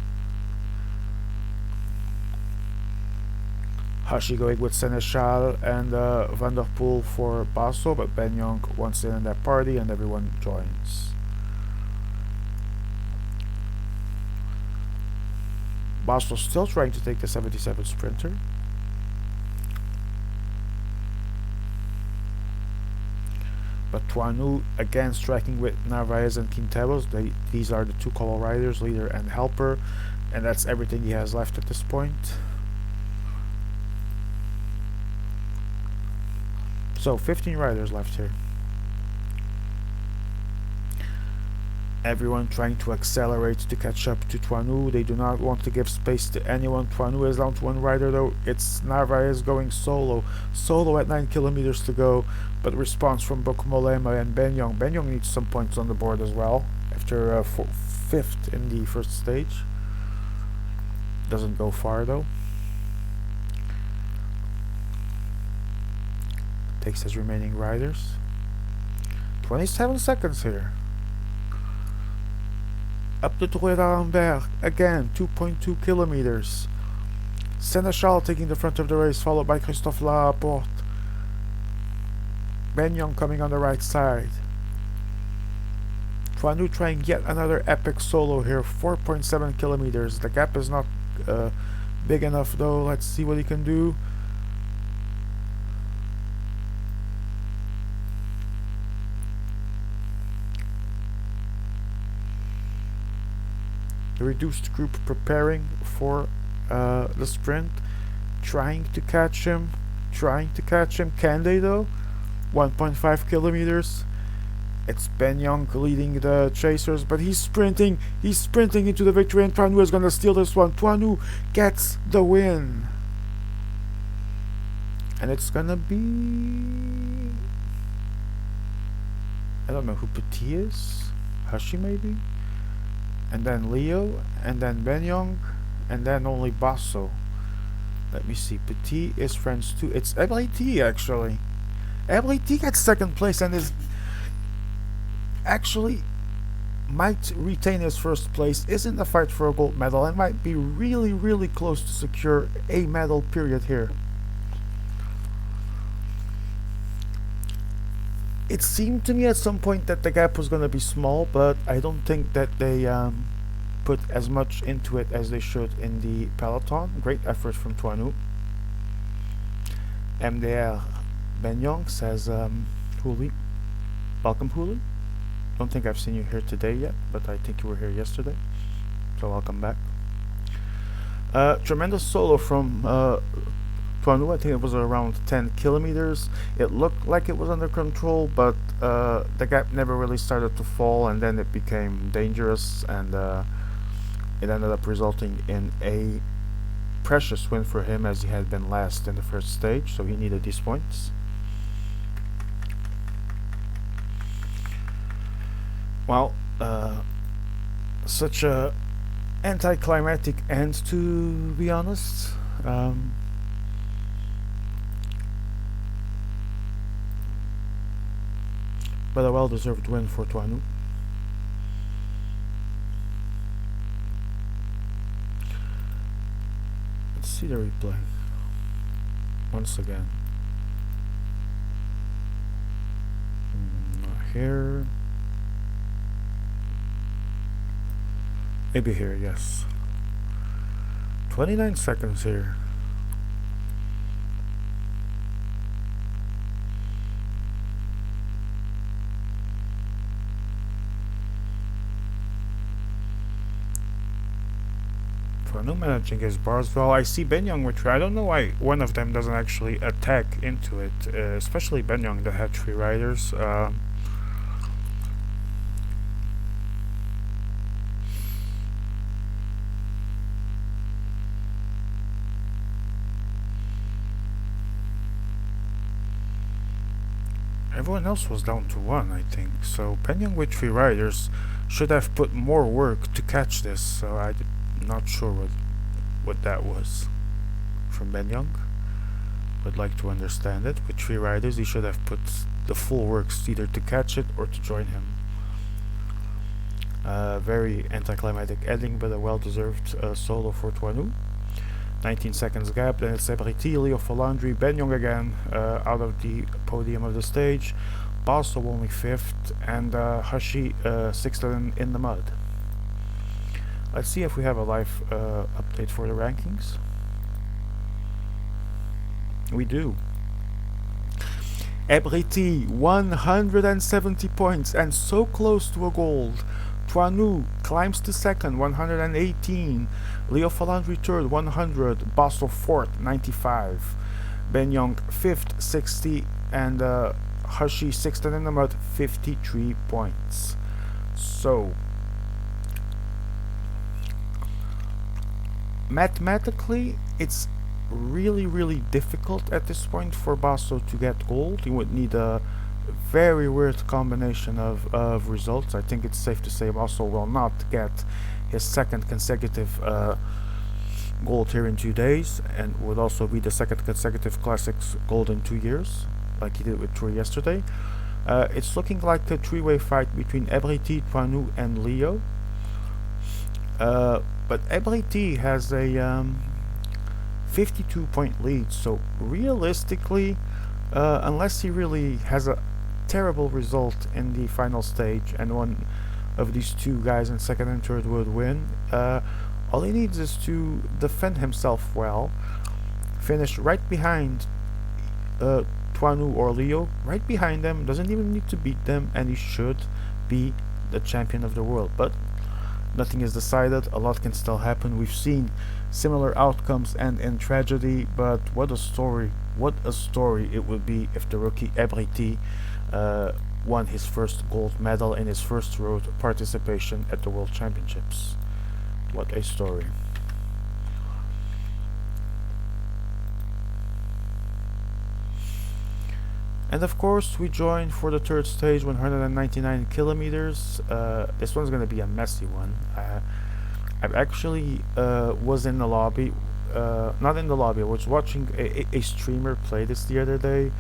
Hashi going with Seneschal and Van der Poel for Basso, but Ben Young wants in that party and everyone joins. Basel still trying to take the 77 Sprinter. But Tuanu again striking with Narvaez and Quinteros. These are the two color riders, leader and helper, and that's everything he has left at this point. So 15 riders left here. Everyone trying to accelerate to catch up to Tuanu. They do not want to give space to anyone. Tuanu is down to one rider though. It's Narvaez going solo. Solo at 9 kilometers to go. But response from Bokomolema and Benyong. Benyong needs some points on the board as well. After 5th in the first stage. Doesn't go far though. Takes his remaining riders. 27 seconds here. Up to Tour d'Alembert, again 2.2 kilometers. Seneschal taking the front of the race, followed by Christophe Laporte. Benyong coming on the right side. Tuanu trying yet another epic solo here, 4.7 kilometers. The gap is not big enough though. Let's see what he can do. The reduced group preparing for the sprint, trying to catch him. Can they though? 1.5 kilometers. It's Benyong leading the chasers, but he's sprinting into the victory, and Tuanu is gonna steal this one. Tuanu gets the win. And it's gonna be, I don't know who Petit is. Hashi maybe? And then Leo, and then Benyong, and then only Basso. Let me see, Petit is French too. It's Ebliti actually. Ebliti gets second place and is actually might retain his first place, is in the fight for a gold medal, and might be really close to secure a medal period here. It seemed to me at some point that the gap was going to be small, but I don't think that they put as much into it as they should in the peloton. Great effort from Tuanu. MDR Benyong says, Huli. Welcome, Huli. Don't think I've seen you here today yet, but I think you were here yesterday. So welcome back. Tremendous solo from Tuanu. I think it was around 10 kilometers. It looked like it was under control, but the gap never really started to fall, and then it became dangerous, and it ended up resulting in a precious win for him, as he had been last in the first stage, so he needed these points. Well, such a anticlimactic end, to be honest. But a well-deserved win for Tuanu. Let's see the replay once again. Here. Maybe here, yes. 29 seconds here. Tuanu managing his bars well. I see Benyong retreat. I don't know why one of them doesn't actually attack into it, especially Benyong that had 3 riders. Everyone else was down to 1, I think. So Benyong with 3 riders should have put more work to catch this. So I'm not sure what that was from Benyong. Would like to understand it. With 3 riders, he should have put the full works either to catch it or to join him. Very anticlimactic ending, but a well-deserved solo for Tuanu. 19 seconds gap, then it's Ebriti, Leo Folandri, Benyong again out of the podium of the stage. Basso only 5th, and Hashi 6th in the mud. Let's see if we have a live update for the rankings. We do. Ebriti, 170 points and so close to a gold. Troinou climbs to second, 118. Leo Falandri third, 100. Basel fourth, 95. Ben Young fifth, 60. And Hashi sixth in the mud, 53 points. So, mathematically, it's really difficult at this point for Basso to get gold. He would need a very weird combination of results. I think it's safe to say Basso will not get his second consecutive gold here in 2 days, and would also be the second consecutive Classics gold in 2 years, like he did with Troy yesterday. It's looking like a three-way fight between Ebriti, Troinou, and Leo. But Ebriti has a 52-point lead, so realistically, unless he really has a terrible result in the final stage and one of these two guys in second and third would win, all he needs is to defend himself well, finish right behind Troinou or Leo, right behind them, doesn't even need to beat them, and he should be the champion of the world. But nothing is decided, a lot can still happen. We've seen similar outcomes and in tragedy, but what a story it would be if the rookie Ebriti won his first gold medal in his first road participation at the World Championships. What a story. And of course we join for the third stage, 199 kilometers. This one's gonna be a messy one. I actually was in the lobby, not in the lobby, I was watching a streamer play this the other day.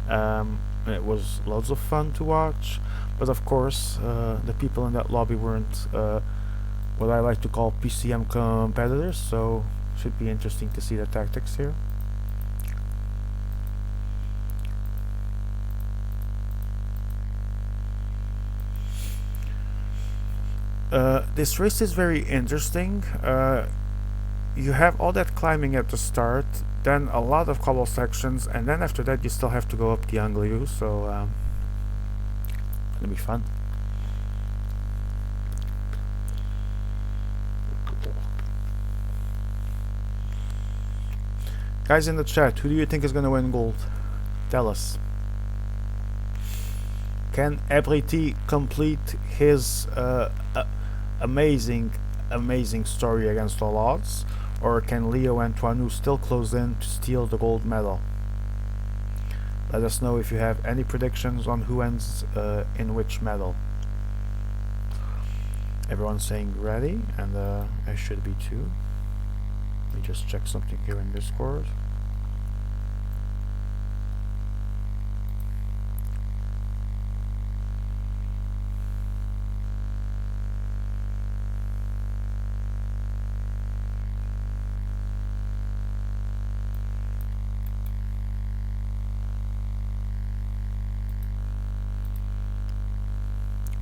And it was loads of fun to watch, but of course the people in that lobby weren't what I like to call PCM competitors, so should be interesting to see the tactics here. This race is very interesting. You have all that climbing at the start, then a lot of cobble sections, and then after that you still have to go up the Angliou, so it'll be fun. Guys in the chat, who do you think is gonna win gold? Tell us. Can Ebriti complete his amazing story against all odds, or can Leo and Troinou still close in to steal the gold medal? Let us know if you have any predictions on who ends in which medal. Everyone's saying ready, and I should be too. Let me just check something here in Discord.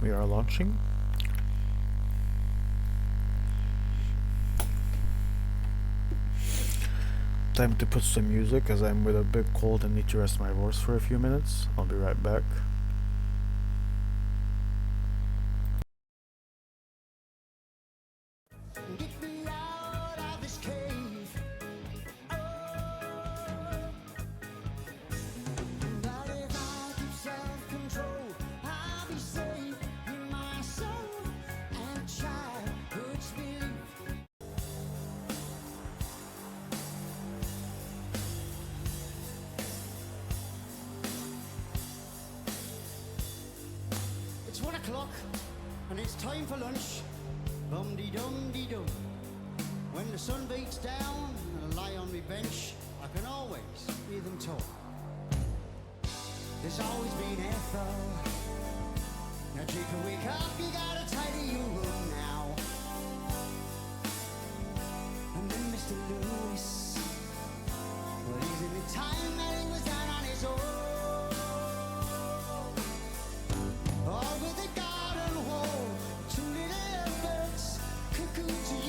We are launching. Time to put some music as I'm with a big cold and need to rest my voice for a few minutes. I'll be right back. Get me out of this cave. But if I keep self-control, I'll be safe in my soul and childhood's belief. It's 1 o'clock and it's time for lunch. Bum-dee-dum-dee-dum. When the sun beats down and I lie on my bench, I can always hear them talk. There's always been Ethel. Now Jake, wake up, you gotta tidy your room now. And then Mr. Lewis, well, he's in the time that he was down on his own. All with the garden wall, two little birds, cuckoo to you.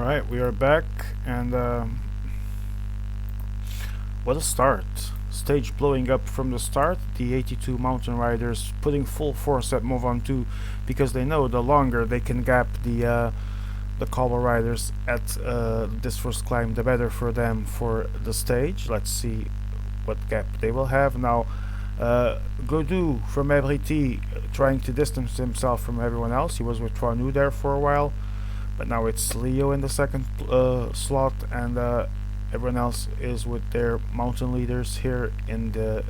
Alright, we are back, and what a start. Stage blowing up from the start, the 82 mountain riders putting full force at move on 2 because they know the longer they can gap the cobble riders at this first climb, the better for them for the stage. Let's see what gap they will have. Now, Godou from Ebriti trying to distance himself from everyone else. He was with Troinu there for a while, but now it's Leo in the second slot, and everyone else is with their mountain leaders here in the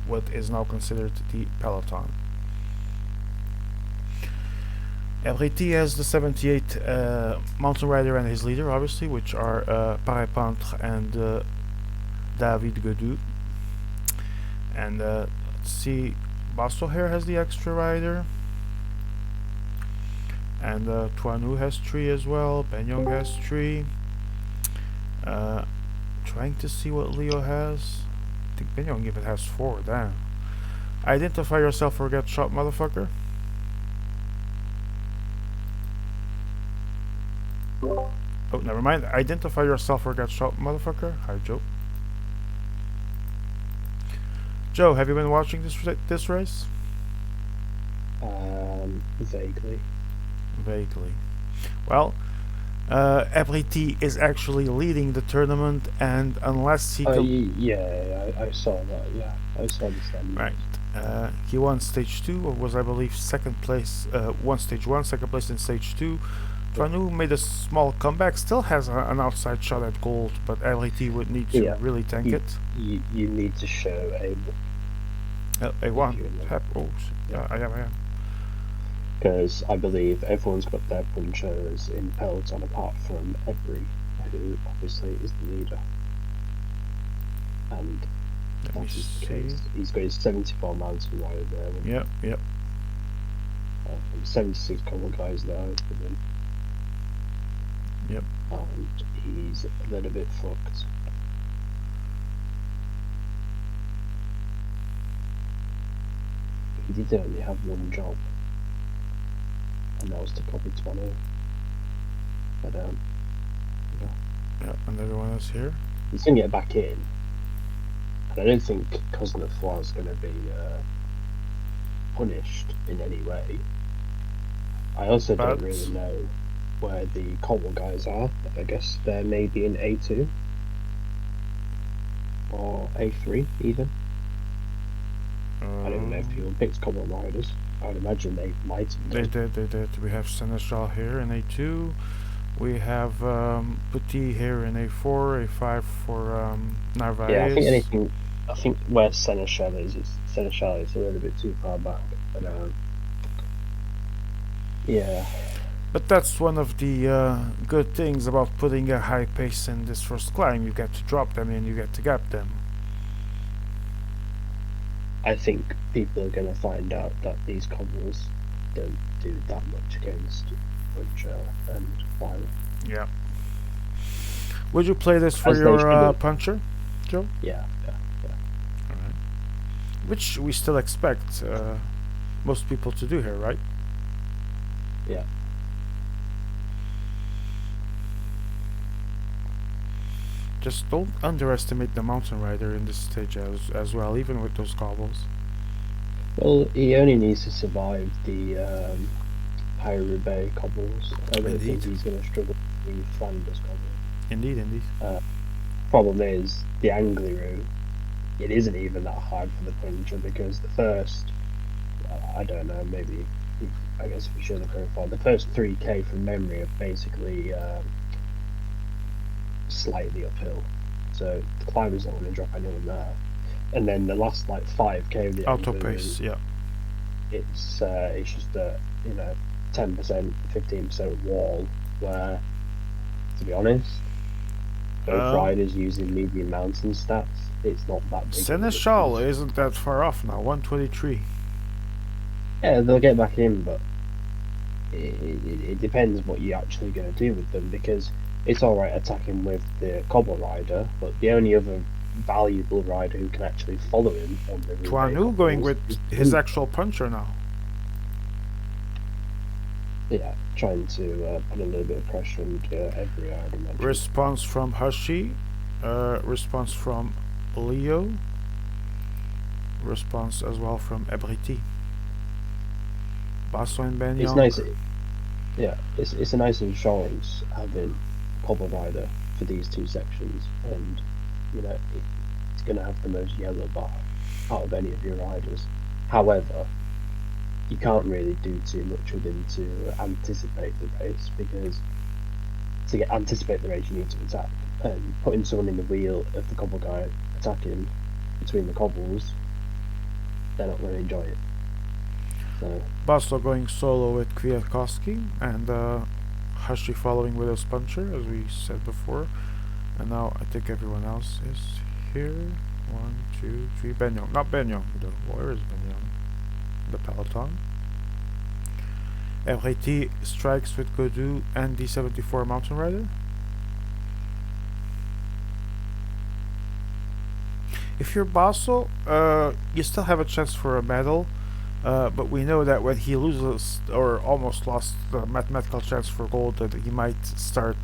what is now considered the peloton. Ebriti has the 78 mountain rider and his leader, obviously, which are Parapantre and David Godou. And let's see, Basso here has the extra rider, and Troinu has 3 as well. Benyong has 3. Trying to see what Leo has. I think Benyong even has 4. Damn. Identify yourself or get shot, motherfucker. Oh, never mind. Identify yourself or get shot, motherfucker. Hi, Joe. Joe, have you been watching this race? Vaguely. Vaguely. Well, Ebriti is actually leading the tournament, and unless he yeah, I saw that. Yeah, I saw the standings. right, he won stage 2, or was, I believe, second place. Won stage 1, second place in stage 2. Troinu made a small comeback, still has an outside shot at gold, but Ebriti would need to really tank it. You need to show A1. Oh, yeah, I am. Because I believe everyone's got their punchers in peloton apart from Ebri, who obviously is the leader. And Let me the see. case. He's got his 74 mountain rider there. Yep. 76 common guys there with him. Yep. And he's a little bit fucked. He did only have one job, and that was to copy 20. But Yeah, and everyone else here. he's gonna get back in, and I don't think Cosnefroy is gonna be punished in any way. I also don't really know where the cobble guys are. I guess they're maybe in A2 or A3 even. I don't know if anyone picks cobble riders. I would imagine they might have done. They did. We have Seneschal here in A2. We have Petit here in A4, A5 for Narvaez. Yeah, I think where Seneschal is a little bit too far back. But yeah. But that's one of the good things about putting a high pace in this first climb. You get to drop them and you get to gap them. I think people are going to find out that these cobbles don't do that much against Puncher and Fire. Yeah. Would you play this for your puncher, Joe? Yeah. Alright. Which we still expect most people to do here, right? Yeah. Just don't underestimate the mountain rider in this stage as well, even with those cobbles. Well, he only needs to survive the Pyro-Bay cobbles. I don't think he's going to struggle with the Flanders cobbles. Indeed. Problem is, the Angliru, it isn't even that hard for the puncher because the first, I don't know, maybe, I guess we should have clarified, the first 3k from memory are basically slightly uphill, so the climber's not going to drop anyone there. And then the last like 5k of the auto pace, yeah, it's just a 10%, 15% wall where, to be honest, both riders using medium mountain stats, it's not that big. Seneschal isn't that far off now, 123. Yeah, they'll get back in, but it depends what you're actually going to do with them, because it's alright attacking with the cobble rider, but the only other valuable rider who can actually follow him on the Troinu going with his actual puncher now. yeah, trying to put a little bit of pressure on every, I'd imagine. Response from Hashi. Response from Leo. Response as well from Ebriti. Basso and Ben It's Young. nice, yeah, it's a nice insurance having Cobble Rider for these two sections, and you know it's going to have the most yellow bar out of any of your riders. However, you can't really do too much with him to anticipate the race, because to anticipate the race you need to attack, and putting someone in the wheel of the cobble guy attacking between the cobbles, they're not going to enjoy it. So Basso going solo with Kwiatkowski, and Hashi following with his puncher, as we said before. And now I think everyone else is here. 1, 2, 3. Ben Young. Not Ben Young, though. Where is Ben Young? The peloton. RT strikes with Godou and D74 Mountain Rider. If you're Basso, you still have a chance for a medal. But we know that when he loses or almost lost the mathematical chance for gold, that he might start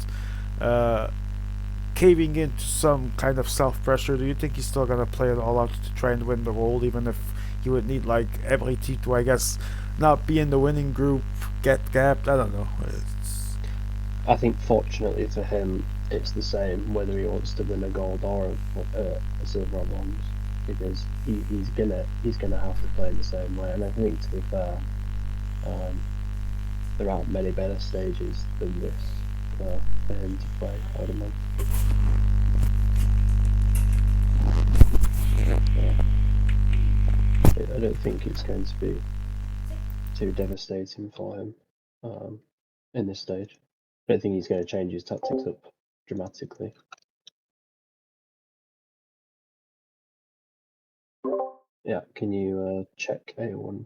caving into some kind of self-pressure. Do you think he's still gonna play it all out to try and win the gold, even if he would need like every T to, I guess, not be in the winning group, get gapped? I don't know. I think fortunately for him, it's the same whether he wants to win a gold or a silver or bronze, because he's gonna have to play the same way. And I think, to be fair, there aren't many better stages than this for him to play, I would imagine. I don't think it's going to be too devastating for him in this stage. I don't think he's going to change his tactics up dramatically. Yeah, can you check A1?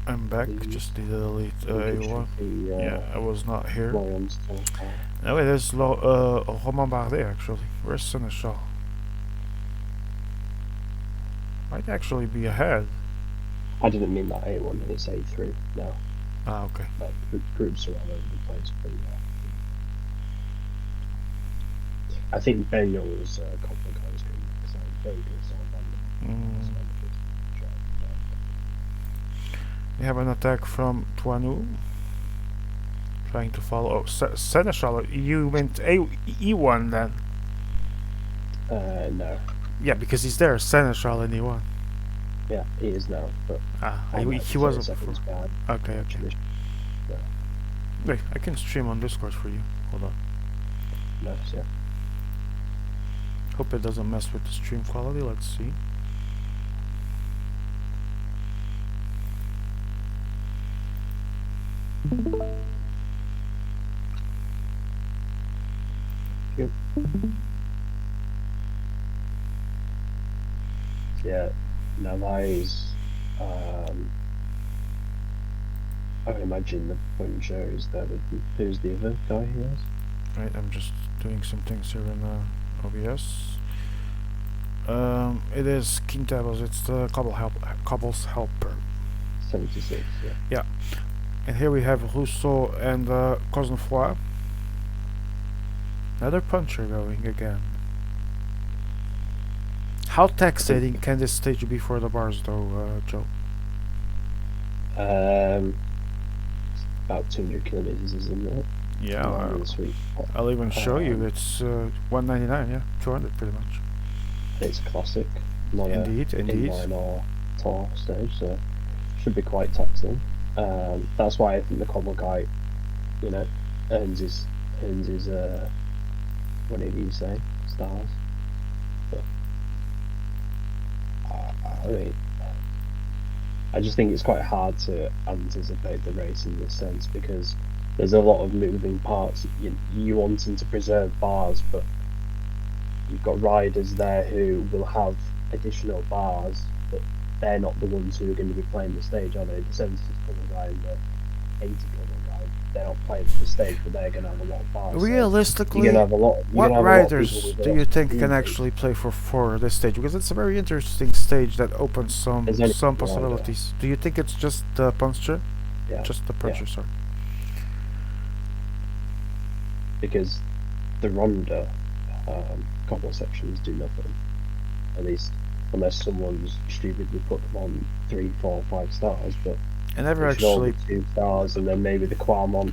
I'm back. Please. Just need to delete A1. Yeah, I was not here. Lawrence Seneschal. Oh, it is Romain Bardet, actually. Where's Seneschal? Might actually be ahead. I didn't mean that A1, it's A3 now. Ah, okay. But groups are all over the place, but yeah. I think Ben Young's couple of guys going to sound very good sound. We have an attack from Tuanu. Trying to follow. Oh, Seneschal, you went E1 then? No. Yeah, because he's there, Seneschal in E1. Yeah, he is now, but he wasn't before. Behind. Okay. Yeah. Wait, I can stream on Discord for you. Hold on. Nice, yeah. Hope it doesn't mess with the stream quality. Let's see. Yep. Yeah, Navai's I would imagine the puncher is there with him. Who's the other guy he has? Right, I'm just doing some things here in OBS. It is Quinteros, it's the Cobble's helper. 76, yeah. Yeah. And here we have Rousseau and Cosnefroy. Another puncher going again. How taxating can this stage be for the bars though, Joe? About 200 kilometers, isn't it? Yeah, Sweet. I'll even show you. It's 199, yeah, 200 pretty much. It's classic, not indeed. inline or tour stage, so should be quite taxing. That's why I think the cobble guy, you know, earns his what did you say, stars? But I mean, I just think it's quite hard to anticipate the race in this sense, because there's a lot of moving parts. You wanting to preserve bars, but you've got riders there who will have additional bars, but they're not the ones who are going to be playing the stage, are they? The 76 cover guy and the 80 cover guy, they're not playing the stage, but they're going to have a lot of bars. Realistically, so you're gonna have a lot, what riders do you think can actually play for this stage? Because it's a very interesting stage that opens some possibilities. Do you think it's just the puncher? Yeah. Just the puncher, sorry. because the Ronda cobble sections do nothing. At least, unless someone's stupidly put them on 3, 4, 5 stars, but I never it should all be actually 2 stars, and then maybe the Quarmont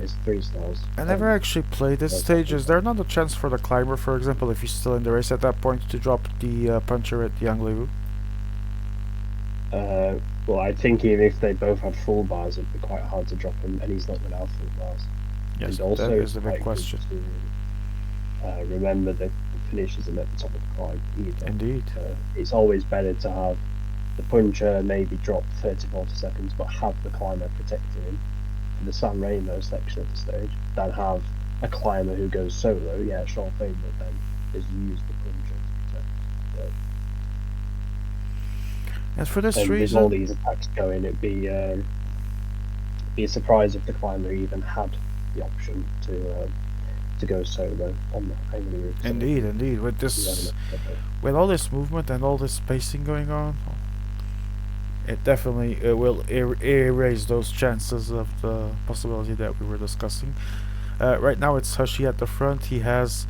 is 3 stars. I never actually played this stage. Is there not a chance for the climber, for example, if he's still in the race at that point, to drop the puncher at Yang Liu? Well, I think even if they both had full bars, it'd be quite hard to drop him, and he's not going to have full bars. Yes, And that also, is it's the big quite good question. to remember that the finish isn't at the top of the climb either. Indeed. It's always better to have the puncher maybe drop 30, 40 seconds, but have the climber protecting him in the San Remo section of the stage, than have a climber who goes solo, yeah, sure thing, but then is used the puncher to protect. And for this And with reason, all these attacks going, it'd be a surprise if the climber even had the option to go solo on the angry route. indeed, with all this movement and all this spacing going on, it definitely will erase those chances of the possibility that we were discussing. Right now, it's Hushi at the front. He has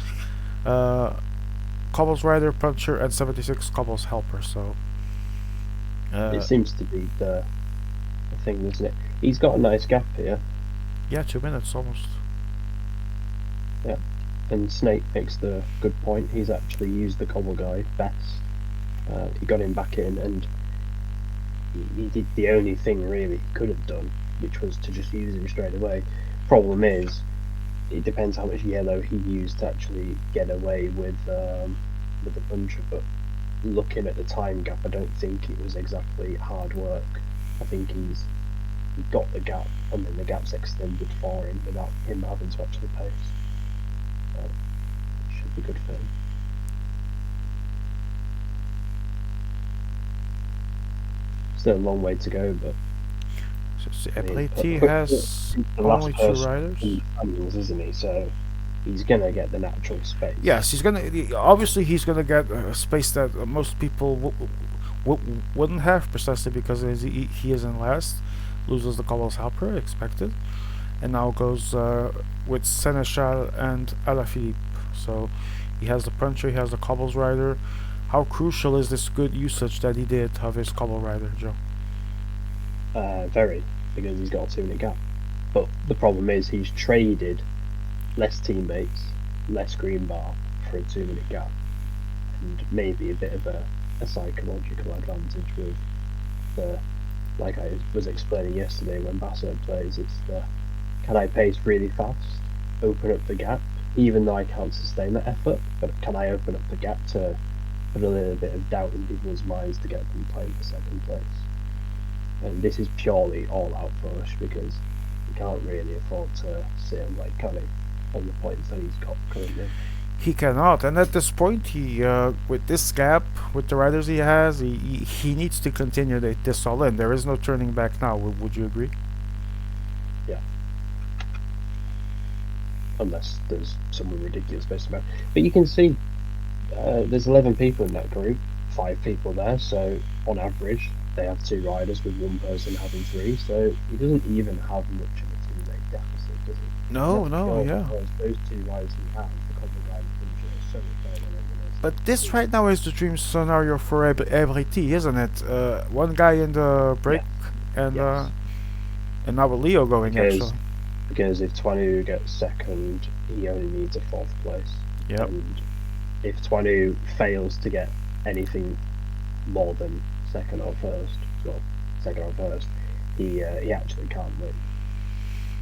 Cobbles Rider, Puncher, and 76 Cobbles Helper. So It seems to be the thing, doesn't it? He's got a nice gap here. yeah, 2 minutes almost. Yeah. And Snake makes the good point. He's actually used the Cobble guy best. He got him back in, and he did the only thing really he could have done, which was to just use him straight away. Problem is, it depends how much yellow he used to actually get away with the puncher. But looking at the time gap, I don't think it was exactly hard work. I think he got the gap, and then the gap's extended for him without him having to actually pace. Should be good for him. Still a long way to go, but So I mean, Abriti has the only last 2 person riders. in the standings, isn't he? So he's gonna get the natural space. Yes, obviously he's gonna get a space that most people wouldn't have, precisely because he is in last, loses the Cobbles Helper expected, and now goes with Seneschal and Alaphilippe. So he has the puncher, he has the Cobbles Rider. How crucial is this good usage that he did of his Cobble Rider, Joe? Very, because he's got a 2-minute gap. But the problem is he's traded less teammates, less green bar for a 2-minute gap, and maybe a bit of a psychological advantage with the, like I was explaining yesterday when Basso plays, it's the, can I pace really fast, open up the gap, even though I can't sustain that effort, but can I open up the gap to put a little bit of doubt in people's minds to get them playing for second place. And this is purely all-out push, because you can't really afford to sit him like Cunning on the points that he's got currently. He cannot, and at this point, he with this gap, with the riders he has, he needs to continue this all in. There is no turning back now. Would you agree? Yeah. Unless there's someone ridiculous based about. But you can see there's 11 people in that group, 5 people there, so on average they have 2 riders with one person having 3, so he doesn't even have much of a teammate deficit, does he? No, yeah. Because those 2 riders he has, the Cobble Rider Puncher, are so much better than everyone else. But this right now is the dream scenario for every team, isn't it? One guy in the break, and Yes. and now with Leo going actually. Because if Twanu gets second, he only needs a 4th place. Yep. And if Twanu fails to get anything more than second or first, he actually can't win.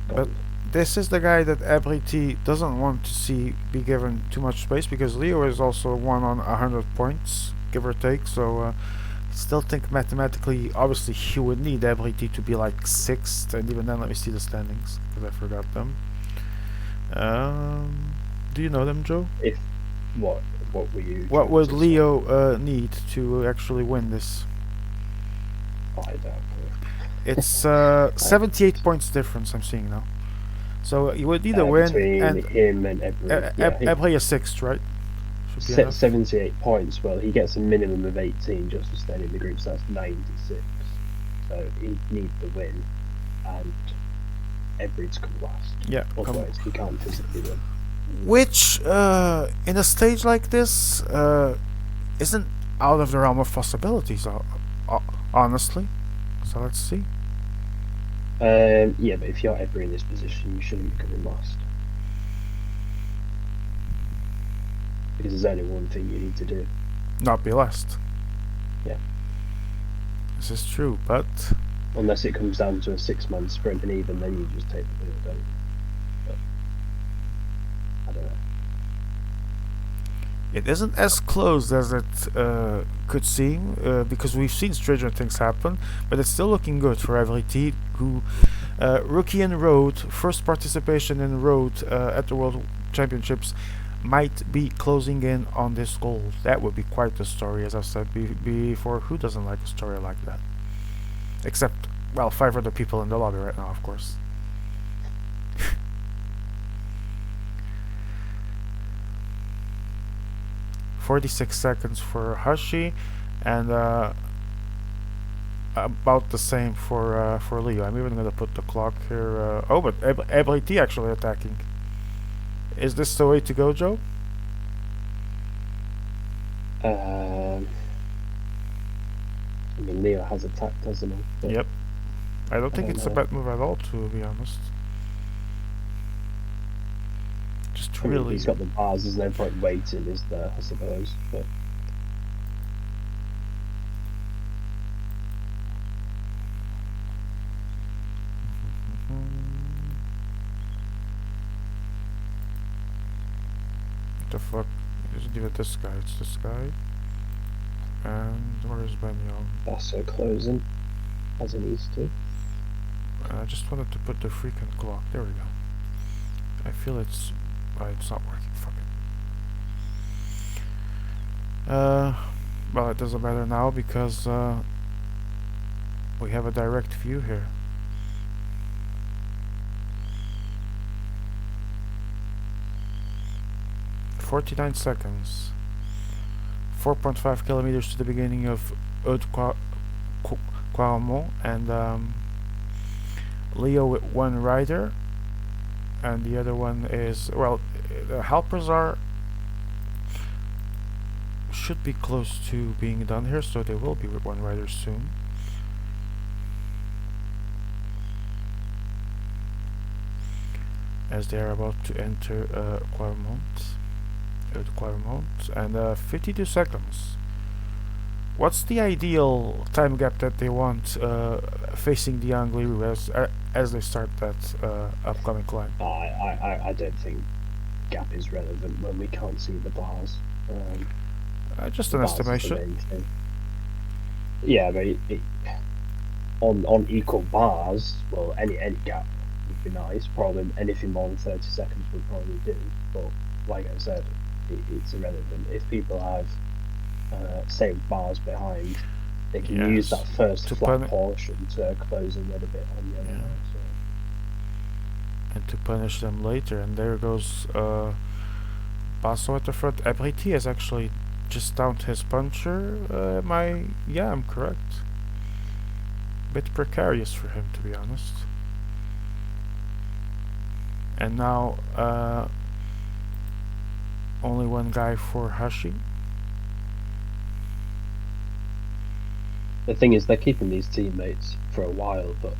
But this is the guy that Abriti doesn't want to see be given too much space, because Leo is also 1 on 100 points, give or take. So I still think mathematically, obviously, he would need Abriti to be like 6th, and even then, let me see the standings because I forgot them. Do you know them, Joe? If what were you? What trying would to say? Leo need to actually win this? I don't know. It's 78 points difference I'm seeing now. So you would either win Between and him and Ebry. Ebry is 6th, right? Should be enough. 78 points. Well, he gets a minimum of 18 just to stay in the group, so that's 96. So he'd need the win, and Ebery to come last. Yeah, Otherwise, he can't physically win. which in a stage like this isn't out of the realm of possibilities, honestly. So let's see. Yeah, but if you're Ebery in this position, you shouldn't be coming last. Because there's only one thing you need to do. Not be last. Yeah. This is true, but Unless it comes down to a 6-man sprint and even then you just take the wheel, don't you? But I don't know. it isn't as close as it could seem, because we've seen stranger things happen, but it's still looking good for LT, who rookie in road, first participation in road at the World Championships, might be closing in on this goal. That would be quite a story, as I've said before. Who doesn't like a story like that? Except, well, 5 other people in the lobby right now, of course. .46 for Hashi, and about the same for Leo. I'm even gonna put the clock here. Oh, but Ability actually attacking. Is this the way to go, Joe? I mean, Leo has attacked, hasn't he? But Yep. I don't think don't it's a know. bad move at all, to be honest. Just I mean, if really. he's got the bars, there's no point waiting, is there? I suppose. But What the fuck? Isn't even this guy, it's this guy. And where is Ben Young? Basso closing as he needs to. I just wanted to put the freaking clock. There we go. I feel it's not working. Fuck it. Well, it doesn't matter now because we have a direct view here. .49 seconds. 4.5 kilometers to the beginning of Quarmont, and Leo with 1 rider, and the other one is, well, the helpers should be close to being done here, so they will be with 1 rider soon. As they are about to enter Quarmont, and 52 seconds. What's the ideal time gap that they want facing the Angliru as they start that upcoming climb? I don't think gap is relevant when we can't see the bars. Just The an bars is the estimation. main thing. Yeah, but on equal bars, well, any gap would be nice. Probably anything more than 30 seconds would probably do. But like I said, it's irrelevant. If people have same bars behind, they can use Yes, that first to flat portion to close a little bit on the other Yeah. one. So. And to punish them later. And there goes Basso at the front. Abriti has actually just downed his puncher. I'm correct. Bit precarious for him, to be honest. And now only 1 guy for Hashi. The thing is, they're keeping these teammates for a while, but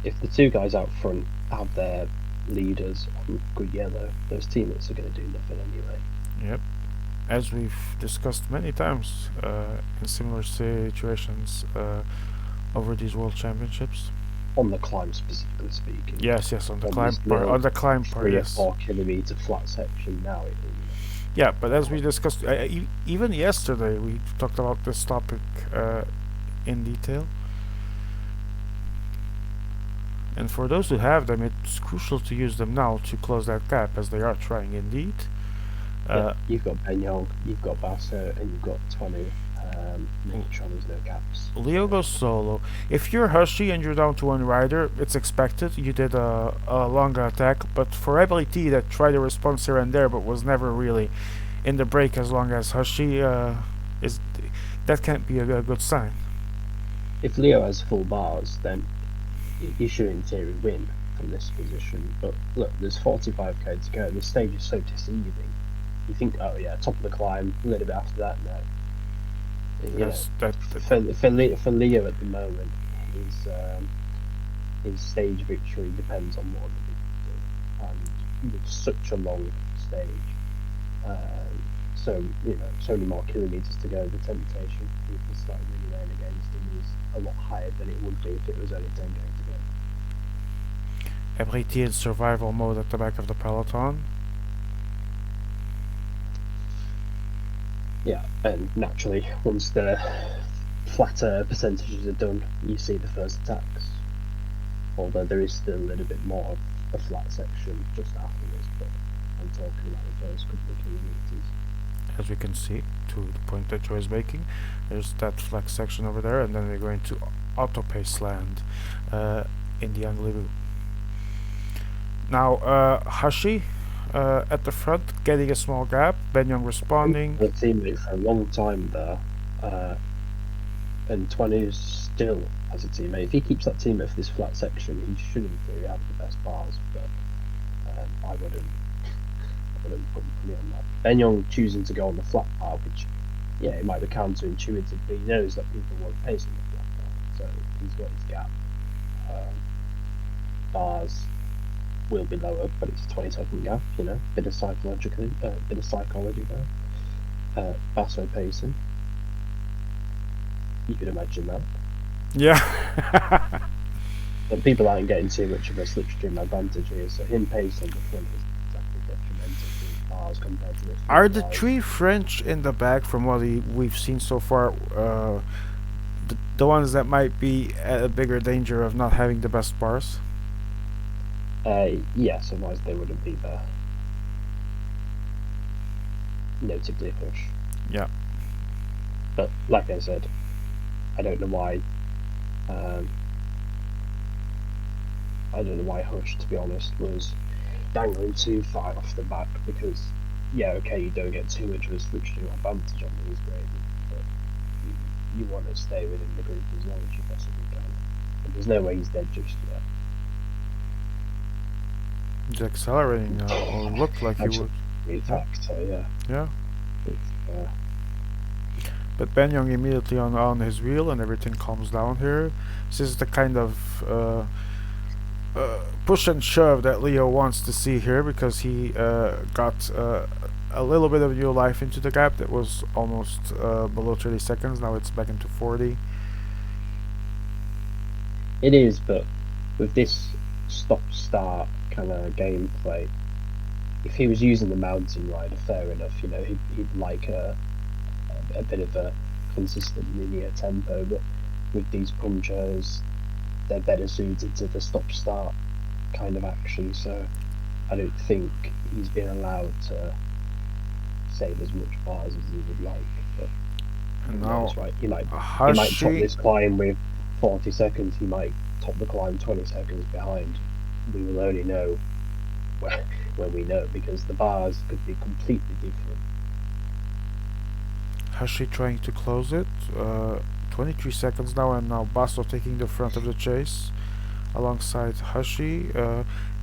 if the 2 guys out front have their leaders on good yellow, those teammates are going to do nothing anyway. Yep. As we've discussed many times in similar situations over these World Championships. On the climb, specifically speaking. Yes, on the On climb this part. little On the climb part, 3 or yes. 4 kilometer flat section now. Yeah, but as we discussed, even yesterday, we talked about this topic in detail. And for those who have them, it's crucial to use them now to close that gap, as they are trying indeed. You've got Benyong, you've got Basso, and you've got Tony. Making sure there's no gaps. Leo goes solo. If you're Hushy and you're down to 1 rider, it's expected. You did a longer attack, but for Ability that tried a response here and there, but was never really in the break as long as Hushy that can't be a good sign. If Leo has full bars, then he should in theory win from this position. But look, there's 45k to go. This stage is so deceiving. You think, oh yeah, top of the climb, a little bit after that. No, you know, Yes, for Leo at the moment, his stage victory depends on what other people do, and with such a long stage, so you know, so many more kilometers to go. The temptation for people to start really laying against him is a lot higher than it would be if it was only 10k to go. Ebriti in survival mode at the back of the peloton. Yeah, and naturally, once the flatter percentages are done, you see the first attacks. Although there is still a little bit more of a flat section just after this, but I'm talking about the first couple of kilometers. As we can see, to the point that Joe is making, there's that flex section over there, and then we're going to auto pace land in the Angliru. Now Hashi at the front, getting a small gap. Ben Young responding. The teammate for a long time there, and 20 is still as a teammate. If he keeps that teammate for this flat section, he should in theory have the best bars, but I wouldn't put money on that. Ben Young choosing to go on the flat bar, which, yeah, it might be counterintuitive, but he knows that people won't pace on the flat bar, so he's got his gap. Bars will be lower, but it's a 20-second gap, you know, bit of psychology there. Basso pacing. You could imagine that. Yeah. But people aren't getting too much of a slipstream advantage here, so him pacing the front is exactly detrimental to bars compared to this. Are the three French in the back, from what we've seen so far, the ones that might be at a bigger danger of not having the best bars? Yes, otherwise they wouldn't be there. Notably Hush. Yeah. But like I said, I don't know why. I don't know why Hush, to be honest, was dangling too far off the back, because, yeah, okay, you don't get too much of a slipstream advantage on these grades, but you want to stay within the group as long as you possibly can. But there's no way he's dead just yet. He's accelerating now, or looked like he would. In fact, so yeah. Yeah. It's, But Ben Young immediately on his wheel, and everything calms down here. This is the kind of push and shove that Leo wants to see here, because he got a little bit of new life into the gap that was almost below 30 seconds. Now it's back into 40. It is, but with this stop-start kind of gameplay, if he was using the mountain rider, fair enough, you know, he'd like a bit of a consistent linear tempo, but with these punchers, they're better suited to the stop-start kind of action, so I don't think he's been allowed to save as much bars as he would like. But And now right, he might top this climb with 40 seconds, he might top the climb 20 seconds behind. We will only know when we know, because the bars could be completely different. Hashi trying to close it. 23 seconds now, and now Basso taking the front of the chase alongside Hashi.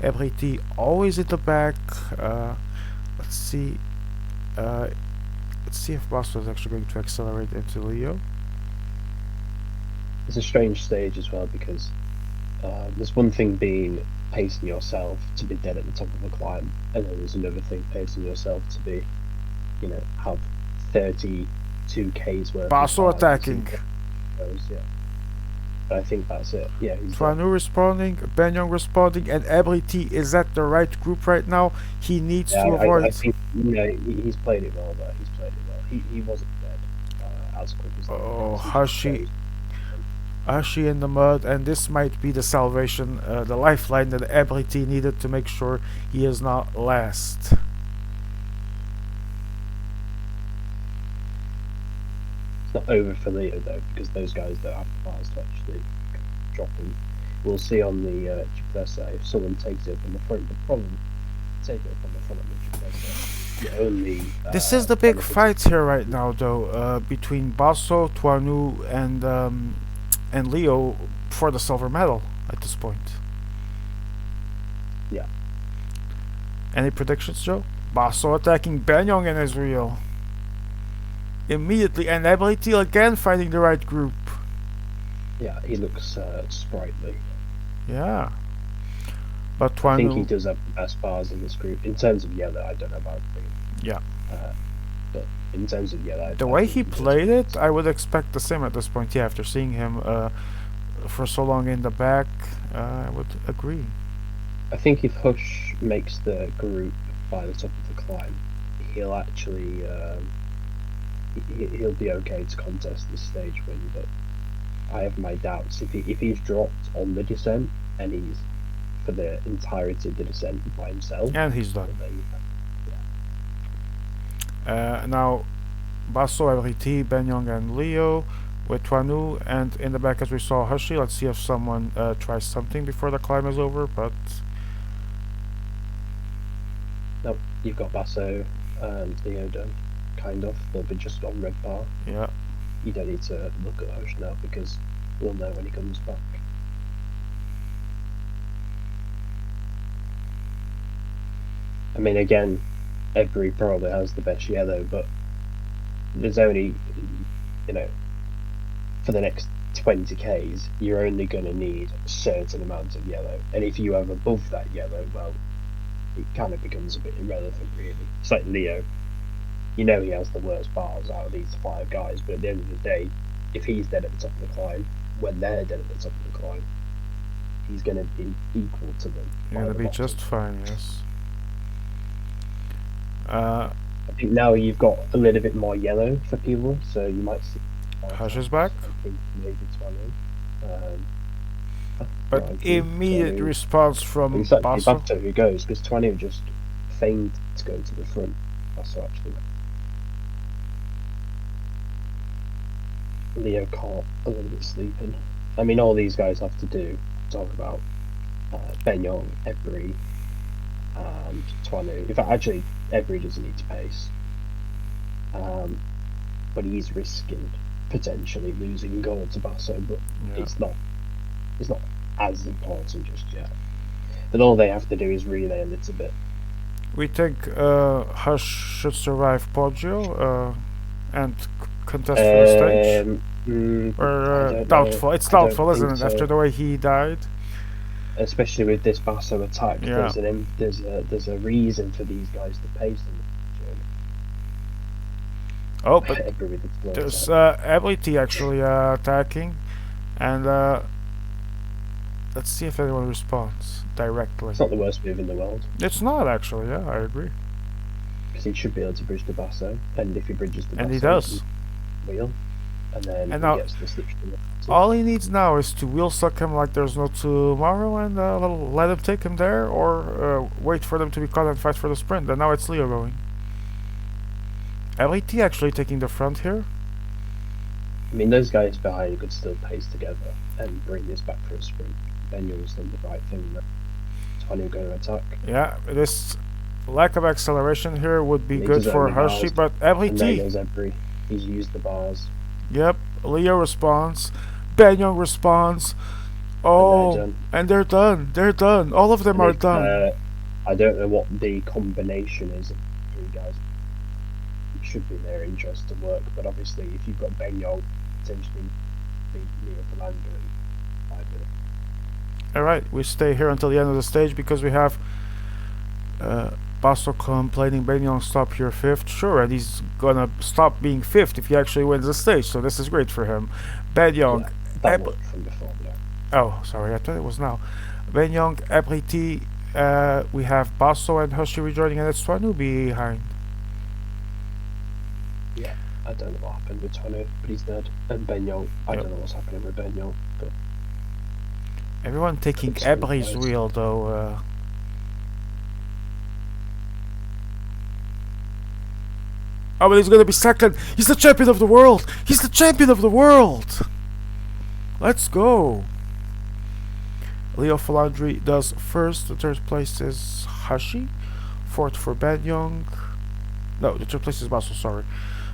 Ebriti always at the back. Let's see. Let's see if Basso is actually going to accelerate into Leo. It's a strange stage as well, because there's one thing being pacing yourself to be dead at the top of a climb, and then there's another thing pacing yourself to be, you know, have 32 Ks worth. Basso attacking. Yeah. But I think that's it. Yeah. Twanu responding, Ben Young responding, and Ebriti is at the right group right now. He needs to avoid. I think, yeah, he's played it well there. He's played it well. He wasn't dead as quick as that. Oh, Hashi in the mud, and this might be the salvation, the lifeline that Ebriti needed to make sure he is not last. It's not over for Leo though, because those guys don't have the bars to actually drop him. We'll see on the Cipressa if someone takes it from the front. The problem, take it from the front of the Cipressa. Only. This is the big fight here right now, though, between Basso, Twanu, and Leo for the silver medal at this point. Yeah. Any predictions, Joe? Basso attacking Banyong and Israel immediately, and Ability again finding the right group. Yeah, he looks sprightly. Yeah. But I think he Twanu, does have the best bars in this group. In terms of yellow, I don't know about green. yeah. But in terms of yellow, The I way think he he does. played it, I would expect the same at this point. Yeah, after seeing him for so long in the back, I would agree. I think if Hush makes the group by the top of the climb, he'll actually he'll be okay to contest this stage win. But I have my doubts if he's dropped on the descent and he's for the entirety of the descent by himself. And he's Well, done. then, Now, Basso, Ability, Banyong, and Leo with Twanu, and in the back as we saw Hushi. Let's see if someone tries something before the climb is over, but no, you've got Basso and Leo done, kind of. They'll be just on red bar. yeah. You don't need to look at Hush now because we'll know when he comes back. I mean, again, Every probably has the best yellow, but there's only, you know, for the next 20 Ks, you're only going to need a certain amount of yellow. And if you have above that yellow, well, it kind of becomes a bit irrelevant, really. It's like Leo. You know he has the worst bars out of these 5 guys, but at the end of the day, if he's dead at the top of the climb, when they're dead at the top of the climb, he's going to be equal to them. You're gonna be just fine, yes. I think now you've got a little bit more yellow for people, so you might see. Hush is back. I think maybe 20. But right, immediate 20. response from Exactly, Basso. Basso who goes, because 20 just feigned to go to the front. Basso actually. Leo caught a little bit sleeping. I mean, all these guys have to do talk about Benyong, Ebri, and Twanu. In fact, actually, Ebri doesn't need to pace, but he's risking potentially losing goal to Basso. But Yeah. it's not as important just yet. But all they have to do is relay a little bit. We think Hush should survive Poggio and contest for the stage. Or I don't doubtful. know. It's I don't doubtful, isn't think it? so. After the way he died. Especially with this Basso attack, Yeah. there's a reason for these guys to pace them. Oh, but Every with its blow there's attack. Ability actually attacking, and let's see if anyone responds directly. It's not the worst move in the world It's not actually. Yeah, I agree. because he should be able to bridge the Basso, and if he bridges the Basso, And he does. wheel, and then And he now- gets the slipstream. All he needs now is to wheel suck him like there's no tomorrow, and let him take him there, or wait for them to be caught and fight for the sprint. And now it's Leo going. Ability actually taking the front here. I mean, those guys behind could still pace together and bring this back for a sprint. Benyong's done the right thing there. Tony going to attack. Yeah, this lack of acceleration here would be He good doesn't for have any Hershey, bars. but And there Ability. goes Ebri. He's used the bars. Yep, Leo responds. Banyong responds. Oh, done. and they're done. They're done. All of them And are if, done. I don't know what the combination is of the 3 guys. It should be in their interest to work, but obviously, if you've got Benyong potentially being near Philander in 5 minutes. Alright, we stay here until the end of the stage because we have Basso complaining Banyong stop here 5th. Sure, and he's gonna stop being 5th if he actually wins the stage, so this is great for him. Banyong. Yeah, that Eb- worked from before, yeah. Oh, sorry, I thought it was now. Banyong, Ability, we have Basso and Hushi rejoining, and it's Twanu behind. Yeah, I don't know what happened with Tony, but he's dead. And Benyong, I Yep. don't know what's happening with Benyong, but Everyone taking Looks pretty Ebri's close. wheel though. Oh, but he's gonna be second. He's the champion of the world. He's the champion of the world. Let's go. Leo Falandri does first. The third place is Hashi. Fourth for Banyong. No, the third place is Basso, sorry.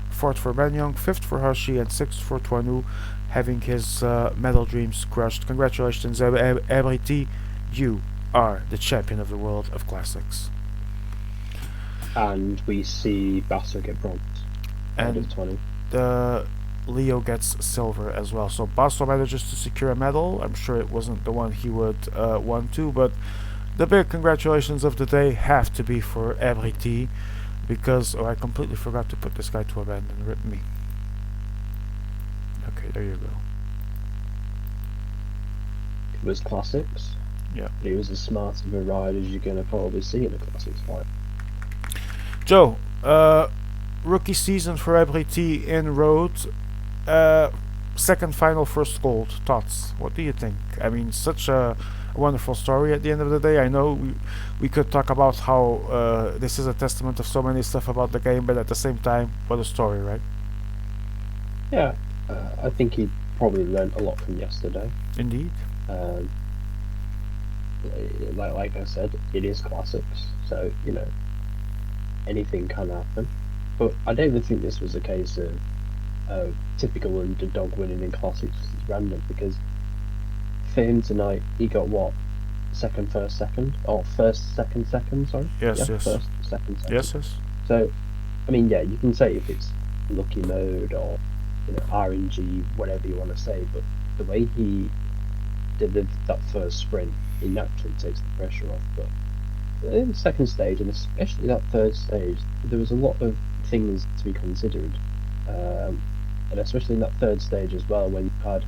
Fourth for Banyong, fifth for Hashi, and sixth for Twanu, having his medal dreams crushed. Congratulations, Ability, you are the champion of the world of classics. And we see Basso get bronze ahead of And 20. Leo gets silver as well. So Basso manages to secure a medal. I'm sure it wasn't the one he would want to, but the big congratulations of the day have to be for Ebriti, because I completely forgot to put this guy to a band and rip me. Okay, there you go. It was classics. Yeah. But he was as smart of a ride as you're going to probably see in a classics fight. Joe, rookie season for Ebriti in road. Second final, first gold. Thoughts? What do you think? I mean, such a wonderful story at the end of the day. I know we could talk about how this is a testament of so many stuff about the game, but at the same time, what a story, right? Yeah, I think he probably learned a lot from yesterday. Indeed. Um, like I said, it is classics, so anything can happen. But I don't even think this was a case of typical underdog winning in classics. It's random because for him tonight, he got what? Second, first, second, or first, second, second. Sorry. Yes, Yeah, yes. first, second, second. Yes, yes. So, I mean, yeah, you can say if it's lucky mode or RNG, whatever you want to say, but the way he delivered that first sprint, it naturally takes the pressure off. But in the second stage, and especially that third stage, there was a lot of things to be considered, and especially in that third stage as well, when you had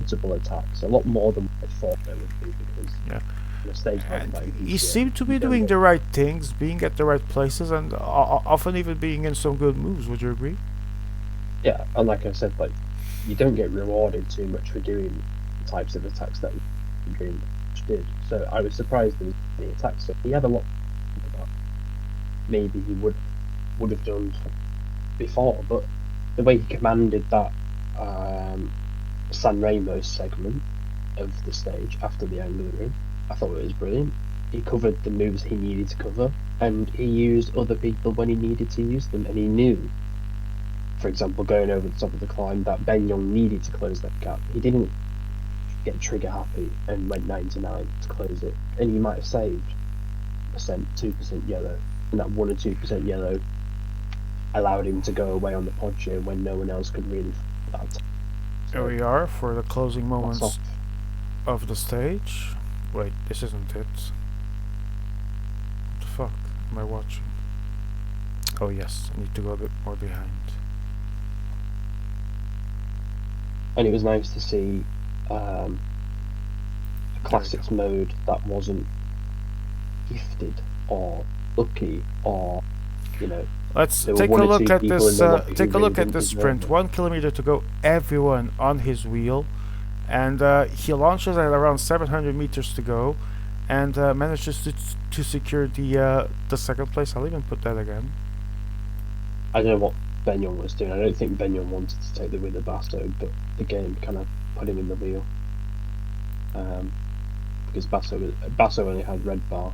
multiple attacks, a lot more than I thought there would be, because Yeah. in a stage like And that in he PCM, seemed to be you don't doing get- the right things, being at the right places, and often even being in some good moves. Would you agree? Yeah, and like I said, like you don't get rewarded too much for doing the types of attacks that Dream did. So I was surprised in the attacks. So he had a lot that maybe he would have done before, but the way he commanded that San Remo segment of the stage after the angle of the room, I thought it was brilliant. He covered the moves he needed to cover, and he used other people when he needed to use them, and he knew, for example, going over the top of the climb, that Ben Young needed to close that gap. He didn't get trigger happy and went 99 to close it, and he might have saved 2% yellow, and that 1 or 2% yellow allowed him to go away on the podge when no one else could really that. Here we are for the closing That's moments off. of the stage. Wait, this isn't it. What the fuck am I watching? Oh yes, I need to go a bit more behind. And it was nice to see a classics mode that wasn't gifted or lucky or Let's there were take one a or look two at people this. in the lobby who Take a really look at didn't this deserve sprint. it. 1 kilometer to go. Everyone on his wheel, and he launches at around 700 meters to go, and manages to secure the second place. I'll even put that again. I don't know what Ben Young was doing. I don't think Ben Young wanted to take the win of Basso, but the game kind of put him in the wheel. Because Basso only had red bar,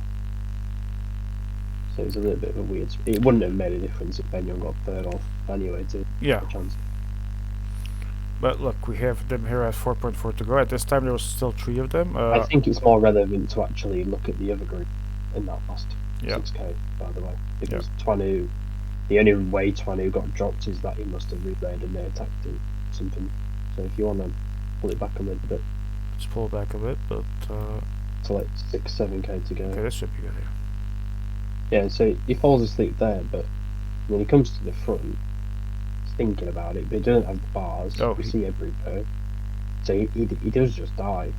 so it was a little bit of a weird. It wouldn't have made a difference if Ben Young got third off anyway. To Yeah, a chance. but look, we have them here at 4.4 to go. At this time, there was still 3 of them. I think it's more relevant to actually look at the other group in that last Yeah. 6K, by the way, because Twanu, the only way Twanu got dropped is that he must have replayed and they attacked him or something. So if you want to pull it back a little bit, Let's pull back a bit, but to like 6-7K to go. okay, this should be good here. Yeah, so he falls asleep there, but when he comes to the front, he's thinking about it, but he doesn't have the bars. Oh, we he- see every go. So he does just die.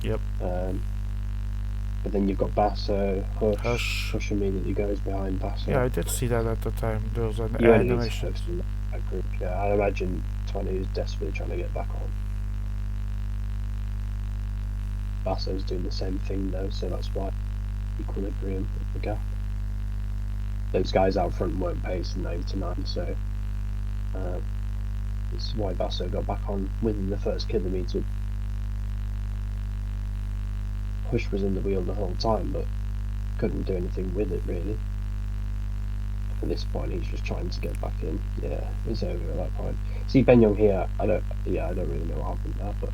Yep. But then you've got Basso, Hush. Hush immediately goes behind Basso. Yeah, I did see that at the time. There was an You only need to animation. focus on that group. Yeah, I imagine 20 is desperately trying to get back on. Basso's doing the same thing though, so that's why equilibrium of the gap. Those guys out front weren't pacing 99, so this is why Basso got back on within the first kilometre. Hush was in the wheel the whole time, but couldn't do anything with it really. At this point, he's just trying to get back in. Yeah, it's over at that point. See Ben Young here. I don't really know what happened there, but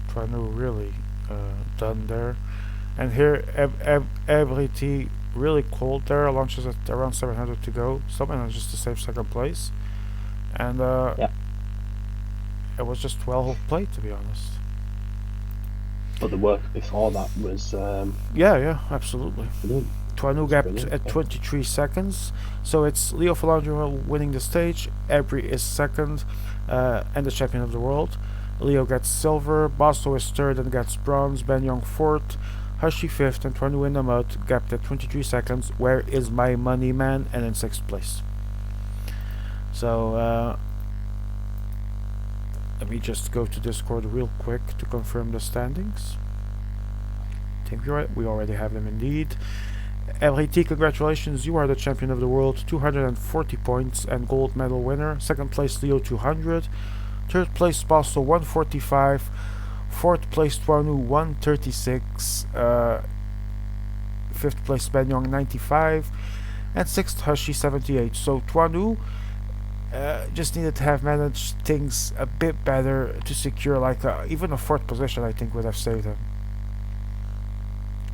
Twanu really done there. And here, ability really cold there. Launches at around 700 to go. Someone has just to save second place, and Yeah, it was just well played, to be honest. but the work before that was Yeah, yeah, absolutely. brilliant. Tuanu It's gapped brilliant. at Yeah. 23 seconds, so it's Leo Falandro winning the stage. Ebri is second, and the champion of the world. Leo gets silver, Basto is third and gets bronze, Ben Young fourth, Hashi fifth, and Tuanu in the mud, gapped at 23 seconds. Where is my money, man? And in sixth place. So let me just go to Discord real quick to confirm the standings. I think we already have them indeed. LHT, congratulations, you are the champion of the world, 240 points and gold medal winner. Second place, Leo, 200. Third place, Basto, 145. Fourth place, Tuanu, 136. Fifth place, Benyong, 95. And sixth, Hushi, 78. So Tuanu just needed to have managed things a bit better to secure like even a fourth position. I think would have saved him.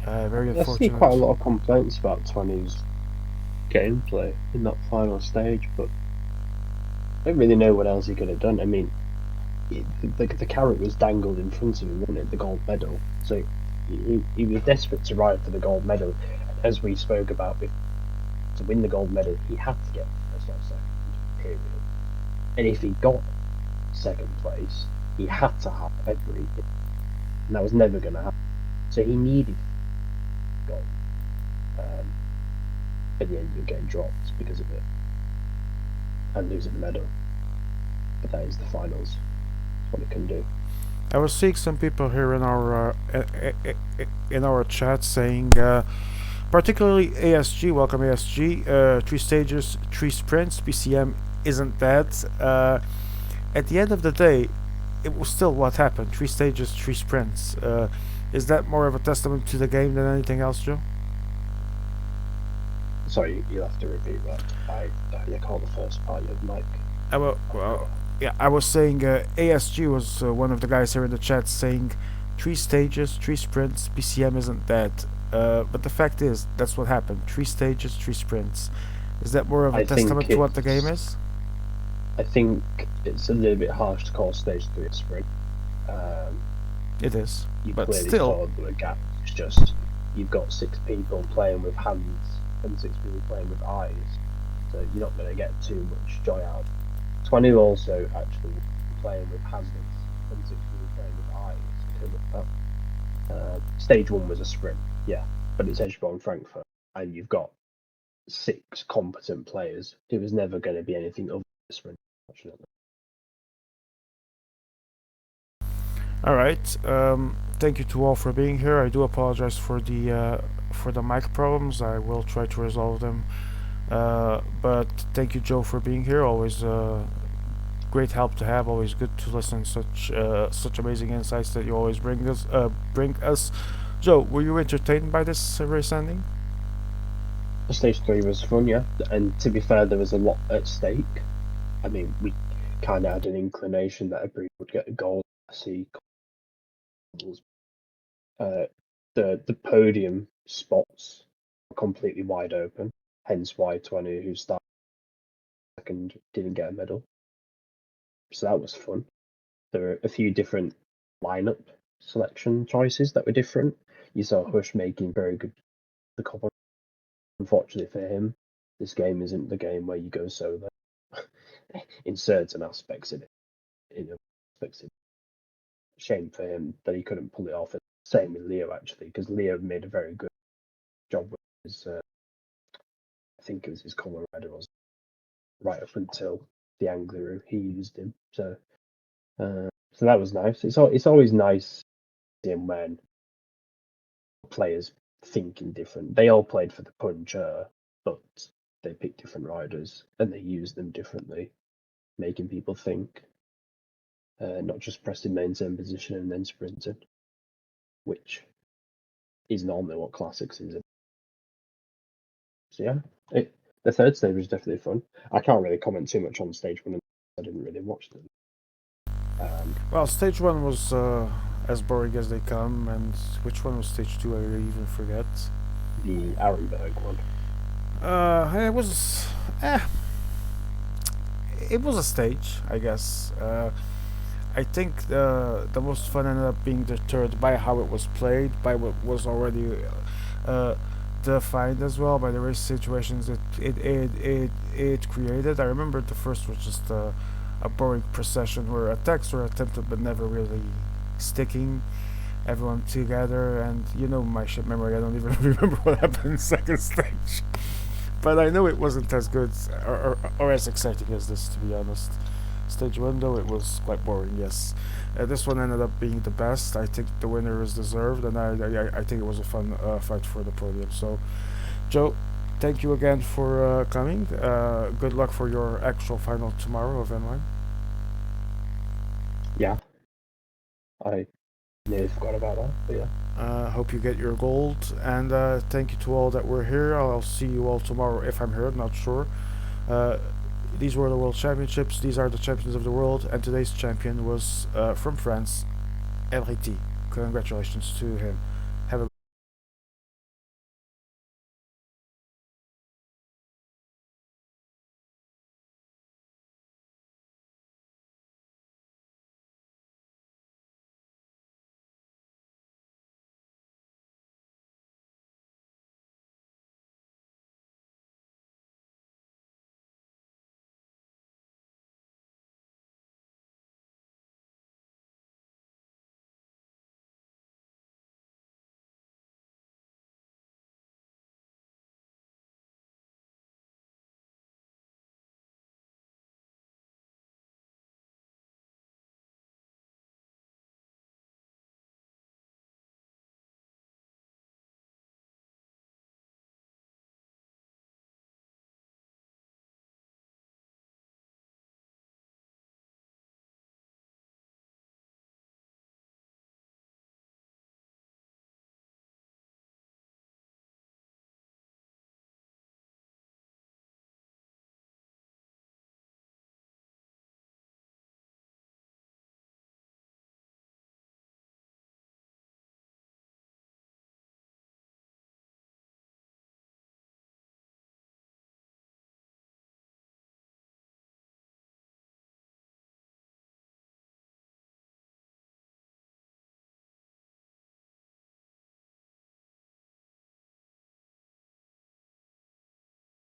Very I see unfortunate. quite a lot of complaints about 20's gameplay in that final stage, but I don't really know what else he could have done. I mean, the carrot was dangled in front of him, wasn't it? The gold medal. So he was desperate to ride for the gold medal. As we spoke about, to win the gold medal, he had to get first or second, period. And if he got second place, he had to have everything. And that was never going to happen. So he needed gold. At the end, you're getting dropped because of it and losing the medal. But that is the finals. That's what it can do. I was seeing some people here in our chat saying, particularly ASG, welcome ASG, 3 stages, 3 sprints, PCM isn't that. At the end of the day, it was still what happened, 3 stages, 3 sprints. Is that more of a testament to the game than anything else, Joe? Sorry, you'll have to repeat that. I caught the first part of Mike. Yeah, I was saying ASG was one of the guys here in the chat saying 3 stages, 3 sprints, PCM isn't that. But the fact is, that's what happened. 3 stages, 3 sprints. Is that more of a I testament think to what the game it's. is? I think it's a little bit harsh to call stage 3 a sprint. Um, It is. you But clearly still, saw the gap. It's just you've got 6 people playing with hands and 6 people playing with eyes, so you're not going to get too much joy out. 20 also actually playing with hands and 6 people playing with eyes. Stage 1 was a sprint, yeah, but it's Edgebone Frankfurt, and you've got 6 competent players. It was never going to be anything other than a sprint, unfortunately. all right. Thank you to all for being here. I do apologize for the mic problems. I will try to resolve them. But thank you, Joe, for being here. Always great help to have. Always good to listen such amazing insights that you always bring us. Bring us. Joe, were you entertained by this race ending? Stage 3 was fun, yeah, and to be fair, there was a lot at stake. I mean, we kind of had an inclination that everyone would get a goal. See, the podium spots were completely wide open. Hence why 20, who started second, didn't get a medal. So that was fun. There were a few different lineup selection choices that were different. You saw Hush making very good the couple. Unfortunately for him, this game isn't the game where you go solo. In certain aspects of it, in other aspects, shame for him that he couldn't pull it off. Same with Leo actually, because Leo made a very good job with his. I think it was his Colorado, was right up until the Angliru. He used him, so that was nice. It's always nice seeing when players thinking different. They all played for the puncher, but they picked different riders and they used them differently, making people think. Not just pressing maintain position and then sprinting, which is normally what classics is. So yeah, the third stage was definitely fun. I can't really comment too much on stage 1. I didn't really watch them. Well, stage 1 was as boring as they come. And which one was stage two? I even forget. The Arenberg one. It was, eh, it was a stage, I guess. I think the most fun ended up being deterred by how it was played, by what was already uh, defined as well, by the race situations it created. I remember the first was just a boring procession where attacks were attempted but never really sticking. Everyone together, and you know my shit memory. I don't even remember what happened in second stage, but I know it wasn't as good or as exciting as this, to be honest. Stage one, though, it was quite boring. Yes, this one ended up being the best. I think the winner is deserved, and I think it was a fun fight for the podium. So, Joe, thank you again for coming. Good luck for your actual final tomorrow of N1. Yeah, I nearly forgot about that. But yeah, Hope you get your gold, and thank you to all that were here. I'll see you all tomorrow if I'm here. Not sure. Uh, these were the World Championships. These are the champions of the world, and today's champion was from France, Elriti. Congratulations to him.